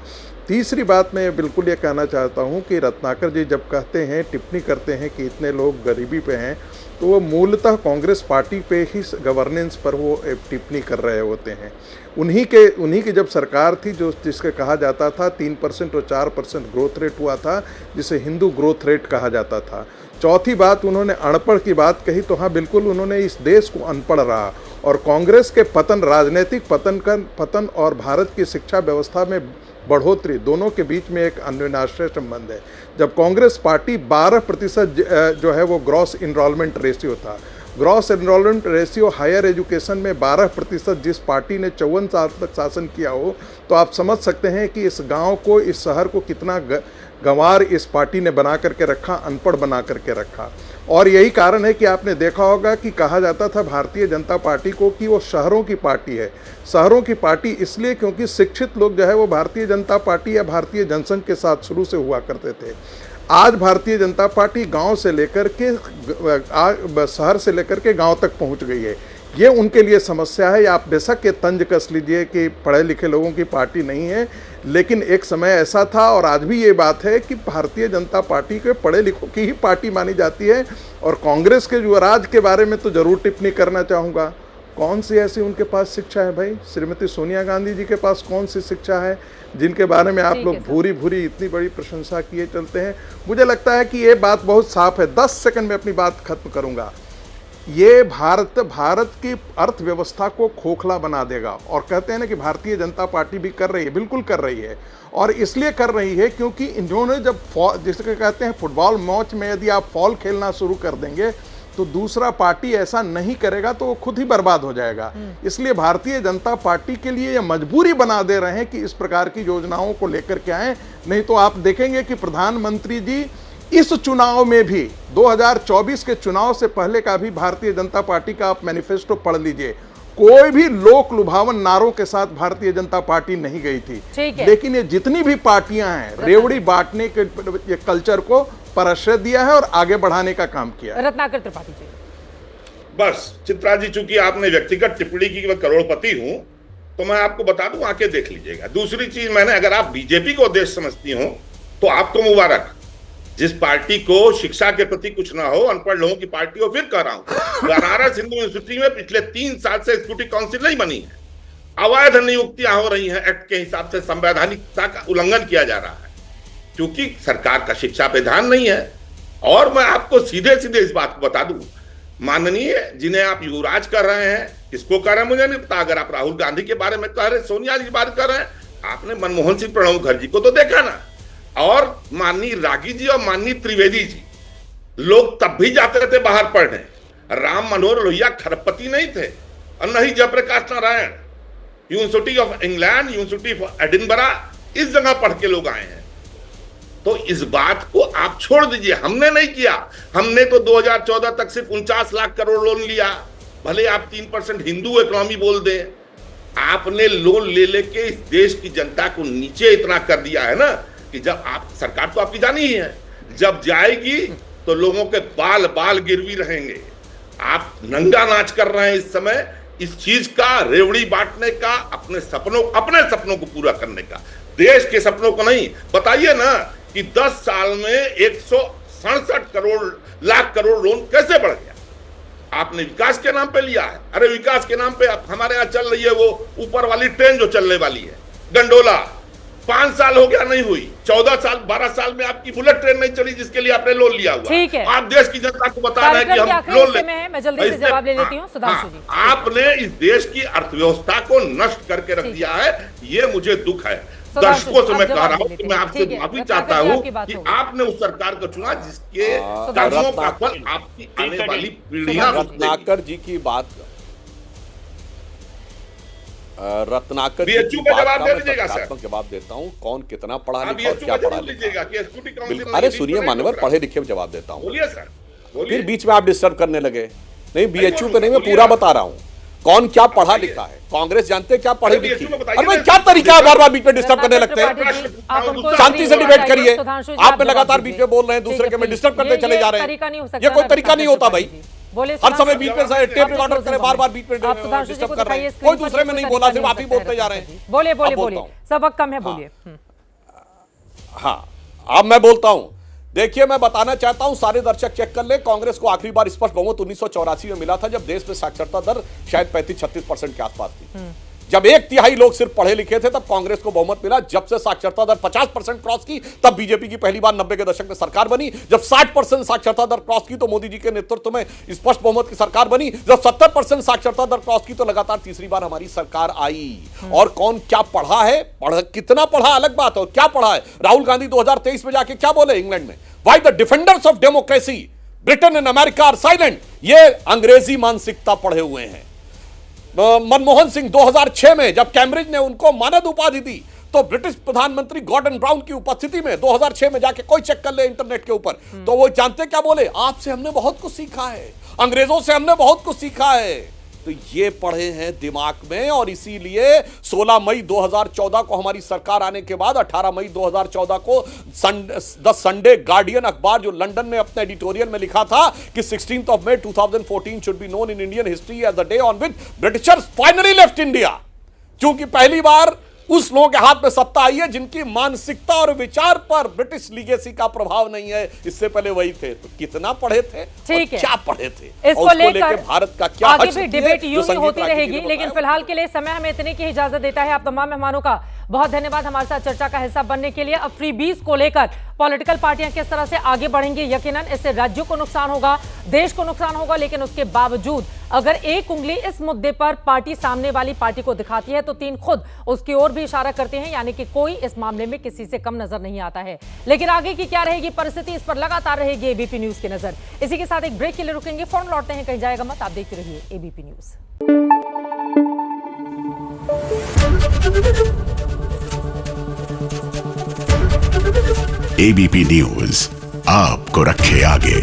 तीसरी बात मैं बिल्कुल ये कहना चाहता हूँ कि रत्नाकर जी जब कहते हैं, टिप्पणी करते हैं कि इतने लोग गरीबी पे हैं, तो वो मूलतः कांग्रेस पार्टी पे ही गवर्नेंस पर वो टिप्पणी कर रहे होते हैं। उन्हीं की जब सरकार थी जो जिसके कहा जाता था 3% और 4% ग्रोथ रेट हुआ था, जिसे हिंदू ग्रोथ रेट कहा जाता था। चौथी बात, उन्होंने अनपढ़ की बात कही, तो हाँ बिल्कुल उन्होंने इस देश को अनपढ़ रहा और कांग्रेस के पतन, राजनीतिक पतन और भारत की शिक्षा व्यवस्था में बढ़ोतरी, दोनों के बीच में एक अन्योन्याश्रय संबंध है। जब कांग्रेस पार्टी 12% जो है वो ग्रॉस इनरोलमेंट रेशियो था, gross enrolment ratio higher education में 12% जिस पार्टी ने 54 साल तक शासन किया हो, तो आप समझ सकते हैं कि इस गांव को, इस शहर को कितना गंवार इस पार्टी ने बना करके रखा, अनपढ़ बना करके रखा। और यही कारण है कि आपने देखा होगा कि कहा जाता था भारतीय जनता पार्टी को कि वो शहरों की पार्टी है। शहरों की पार्टी इसलिए क्योंकि शिक्षित लोग जो है वो भारतीय जनता पार्टी या भारतीय जनसंघ के साथ शुरू से हुआ करते थे। आज भारतीय जनता पार्टी गांव से लेकर के शहर से लेकर के गांव तक पहुंच गई है। ये उनके लिए समस्या है। आप बेशक ये तंज कस लीजिए कि पढ़े लिखे लोगों की पार्टी नहीं है, लेकिन एक समय ऐसा था और आज भी ये बात है कि भारतीय जनता पार्टी के पढ़े लिखों की ही पार्टी मानी जाती है। और कांग्रेस के युवराज के बारे में तो ज़रूर टिप्पणी करना चाहूँगा। कौन सी ऐसी उनके पास शिक्षा है भाई? श्रीमती सोनिया गांधी जी के पास कौन सी शिक्षा है जिनके बारे में आप लोग भूरी भूरी इतनी बड़ी प्रशंसा किए चलते हैं? मुझे लगता है कि ये बात बहुत साफ है। 10 सेकंड में अपनी बात खत्म करूंगा। ये भारत की अर्थव्यवस्था को खोखला बना देगा। और कहते हैं ना कि भारतीय जनता पार्टी भी कर रही है, बिल्कुल कर रही है। और इसलिए कर रही है क्योंकि इन्होंने जब जिसके कहते हैं फुटबॉल मैच में यदि आप फॉल खेलना शुरू कर देंगे तो दूसरा पार्टी ऐसा नहीं करेगा तो वो खुद ही बर्बाद हो जाएगा। इसलिए भारतीय जनता पार्टी के लिए ये मजबूरी बना दे रहे हैं कि इस प्रकार की योजनाओं को लेकर के आए। नहीं तो आप देखेंगे कि प्रधानमंत्री जी इस चुनाव में भी 2024 के चुनाव से पहले का भी भारतीय जनता पार्टी का आप मैनिफेस्टो पढ़ लीजिए, कोई भी लोक लुभावन नारों के साथ भारतीय जनता पार्टी नहीं गई थी। लेकिन ये जितनी भी पार्टियां हैं, रेवड़ी बांटने के ये कल्चर को प्रश्रय दिया है और आगे बढ़ाने का काम किया है। रत्नाकर त्रिपाठी जी, बस चित्रा जी, चूंकि आपने व्यक्तिगत टिप्पणी की मैं करोड़पति हूं, तो मैं आपको बता दूं, आके देख लीजिएगा। दूसरी चीज, मैंने, अगर आप बीजेपी को उद्देश्य समझती हो तो आपको मुबारक। जिस पार्टी को शिक्षा के प्रति कुछ ना हो, अनपढ़ लोगों की पार्टी हो, फिर कह रहा हूं, बनारस हिंदू यूनिवर्सिटी में पिछले 3 साल से एग्जीक्यूटिव काउंसिल नहीं बनी है। अवैध नियुक्तियां हो रही हैं, एक्ट के हिसाब से संवैधानिकता का उल्लंघन किया जा रहा है, क्योंकि सरकार का शिक्षा पे ध्यान नहीं है। और मैं आपको सीधे सीधे इस बात को बता दूं, माननीय जिन्हें आप युवराज कर रहे हैं, किसको कर रहे हैं मुझे नहीं पता। अगर आप राहुल गांधी के बारे में कह रहे, सोनिया जी की बात कर रहे हैं, आपने मनमोहन सिंह प्रणब मुखर्जी को तो देखा ना। और माननीय रागी जी और माननीय त्रिवेदी जी, लोग तब भी जाते थे बाहर पढ़ने। राम मनोहर लोहिया खरपति नहीं थे, और नहीं Jayprakash Narayan. University of England, university of Edinburgh, इस जगह पढ़ के लोग आए हैं। तो इस बात को आप छोड़ दीजिए, हमने नहीं किया। हमने तो 2014 तक सिर्फ 49 लाख करोड़ लोन लिया। भले आप 3% हिंदू इकोनॉमी बोल दें, आपने लोन ले लेके इस देश की जनता को नीचे इतना कर दिया है ना कि जब आप, सरकार तो आपकी जानी ही है, जब जाएगी तो लोगों के बाल बाल गिरवी रहेंगे। आप नंगा नाच कर रहे हैं इस समय, इस चीज का, रेवड़ी बांटने का, अपने सपनों को पूरा करने का, देश के सपनों को नहीं। बताइए ना कि 10 साल में 167 लाख करोड़ लोन कैसे बढ़ गया? आपने विकास के नाम पे लिया है। अरे विकास के नाम पे हमारे यहाँ चल रही है वो ऊपर वाली ट्रेन जो चलने वाली है, गंडोला, 5 साल हो गया नहीं हुई। 14 साल 12 साल में आपकी बुलेट ट्रेन नहीं चली जिसके लिए आपने लोन लिया हुआ। ठीक है, आप देश की जनता को बता रहे हैं कि हम लोन ले। मैं जल्दी से जवाब ले लेती हूँ सुधांशु जी। आपने इस देश की अर्थव्यवस्था को नष्ट करके रख दिया है, ये मुझे दुख है। दर्शकों से मैं कह रहा हूँ कि मैं आपसे माफी चाहता हूँ कि आपने उस सरकार को चुना जिसके कर्मों का फल आपकी आने वाली पीढ़ियां। रत्नाकर जी की बात, रत्नाकर जी बीएचयू का जवाब दे दीजिएगा सर। जवाब देता हूँ, कौन कितना पढ़ा लिखा और बीएचयू क्या का पढ़ा जवाब दीजिएगा कि एसपीटी काउंसिल। अरे सुनिए मान्यवर, पढ़े लिखे में जवाब देता हूँ। बोलिए सर, फिर बीच में आप डिस्टर्ब करने लगे। नहीं, बीएचयू पे नहीं, मैं पूरा बता रहा हूँ कौन क्या पढ़ा लिखा है। कांग्रेस जानते क्या पढ़े लिखी। अरे भाई क्या तरीका है बार बार बीच में डिस्टर्ब करने लगते हैं। शांति से डिबेट करिए। आप में लगातार बीच में बोल रहे हैं, दूसरे के में डिस्टर्ब करते चले जा रहे हैं। ये कोई तरीका नहीं होता भाई। हर समय बीच में टेप रिकॉर्डर करे, बार बार बीच में डिस्टर्ब कर रहे हैं। कोई दूसरे में नहीं बोला, सिर्फ आप ही बोलते जा रहे हैं। बोलिए बोलिए बोलिए, सब वक्त कम है, बोलिए। हाँ, अब मैं बोलता हूं। देखिए, मैं बताना चाहता हूं, सारे दर्शक चेक कर ले, कांग्रेस को आखिरी बार स्पष्ट बहुमत 1984 में मिला था जब देश में साक्षरता दर शायद 35-36% के आसपास थी। जब 1/3 लोग सिर्फ पढ़े लिखे थे तब कांग्रेस को बहुमत मिला। जब से साक्षरता दर 50% क्रॉस की तब बीजेपी की पहली बार 90 के दशक में सरकार बनी। जब 60% साक्षरता दर क्रॉस की तो मोदी जी के नेतृत्व में स्पष्ट बहुमत की सरकार बनी। जब 70% साक्षरता दर क्रॉस की तो लगातार तीसरी बार हमारी सरकार आई। और कौन क्या पढ़ा है, कितना पढ़ा अलग बात है, क्या पढ़ा है। राहुल गांधी 2023 में जाके क्या बोले इंग्लैंड में, why the defenders of democracy Britain and America are silent. ये अंग्रेजी मानसिकता पढ़े हुए हैं। मनमोहन सिंह 2006 में जब कैम्ब्रिज ने उनको मानद उपाधि दी तो ब्रिटिश प्रधानमंत्री गॉर्डन ब्राउन की उपस्थिति में 2006 में जाके कोई चेक कर ले इंटरनेट के ऊपर, तो वो जानते क्या बोले, आपसे हमने बहुत कुछ सीखा है, अंग्रेजों से हमने बहुत कुछ सीखा है। तो ये पढ़े हैं दिमाग में। और इसीलिए 16 मई 2014 को हमारी सरकार आने के बाद 18 मई 2014 को द संडे गार्डियन अखबार जो लंदन ने अपने एडिटोरियल में लिखा था कि 16th of May 2014 should be known in Indian history as the day on which Britishers finally left India. क्योंकि पहली बार उस लोगों के हाथ में सत्ता आई है जिनकी मानसिकता और विचार पर ब्रिटिश लीगेसी का प्रभाव नहीं है। इससे पहले वही थे। तो कितना पढ़े थे, ठीक है, क्या पढ़े थे, इसको लेकर भारत का क्या आगे भी डिबेट यूं ही होती रहेगी। लेकिन फिलहाल के लिए समय हमें इतने की इजाजत देता है। आप तमाम मेहमानों का बहुत धन्यवाद हमारे साथ चर्चा का हिस्सा बनने के लिए। अब फ्रीबीज को लेकर पॉलिटिकल पार्टियां किस तरह से आगे बढ़ेंगी, यकीनन इससे राज्यों को नुकसान होगा, देश को नुकसान होगा। लेकिन उसके बावजूद अगर एक उंगली इस मुद्दे पर पार्टी सामने वाली पार्टी को दिखाती है तो 3 खुद उसकी ओर भी इशारा करते हैं, यानी कि कोई इस मामले में किसी से कम नजर नहीं आता है। लेकिन आगे की क्या रहेगी परिस्थिति, इस पर लगातार रहेगी एबीपी न्यूज की नजर। इसी के साथ एक ब्रेक के लिए रुकेंगे, फौरन लौटते हैं, कहीं जाएगा मत, आप देखते रहिए एबीपी न्यूज। एबीपी न्यूज आपको रखे आगे।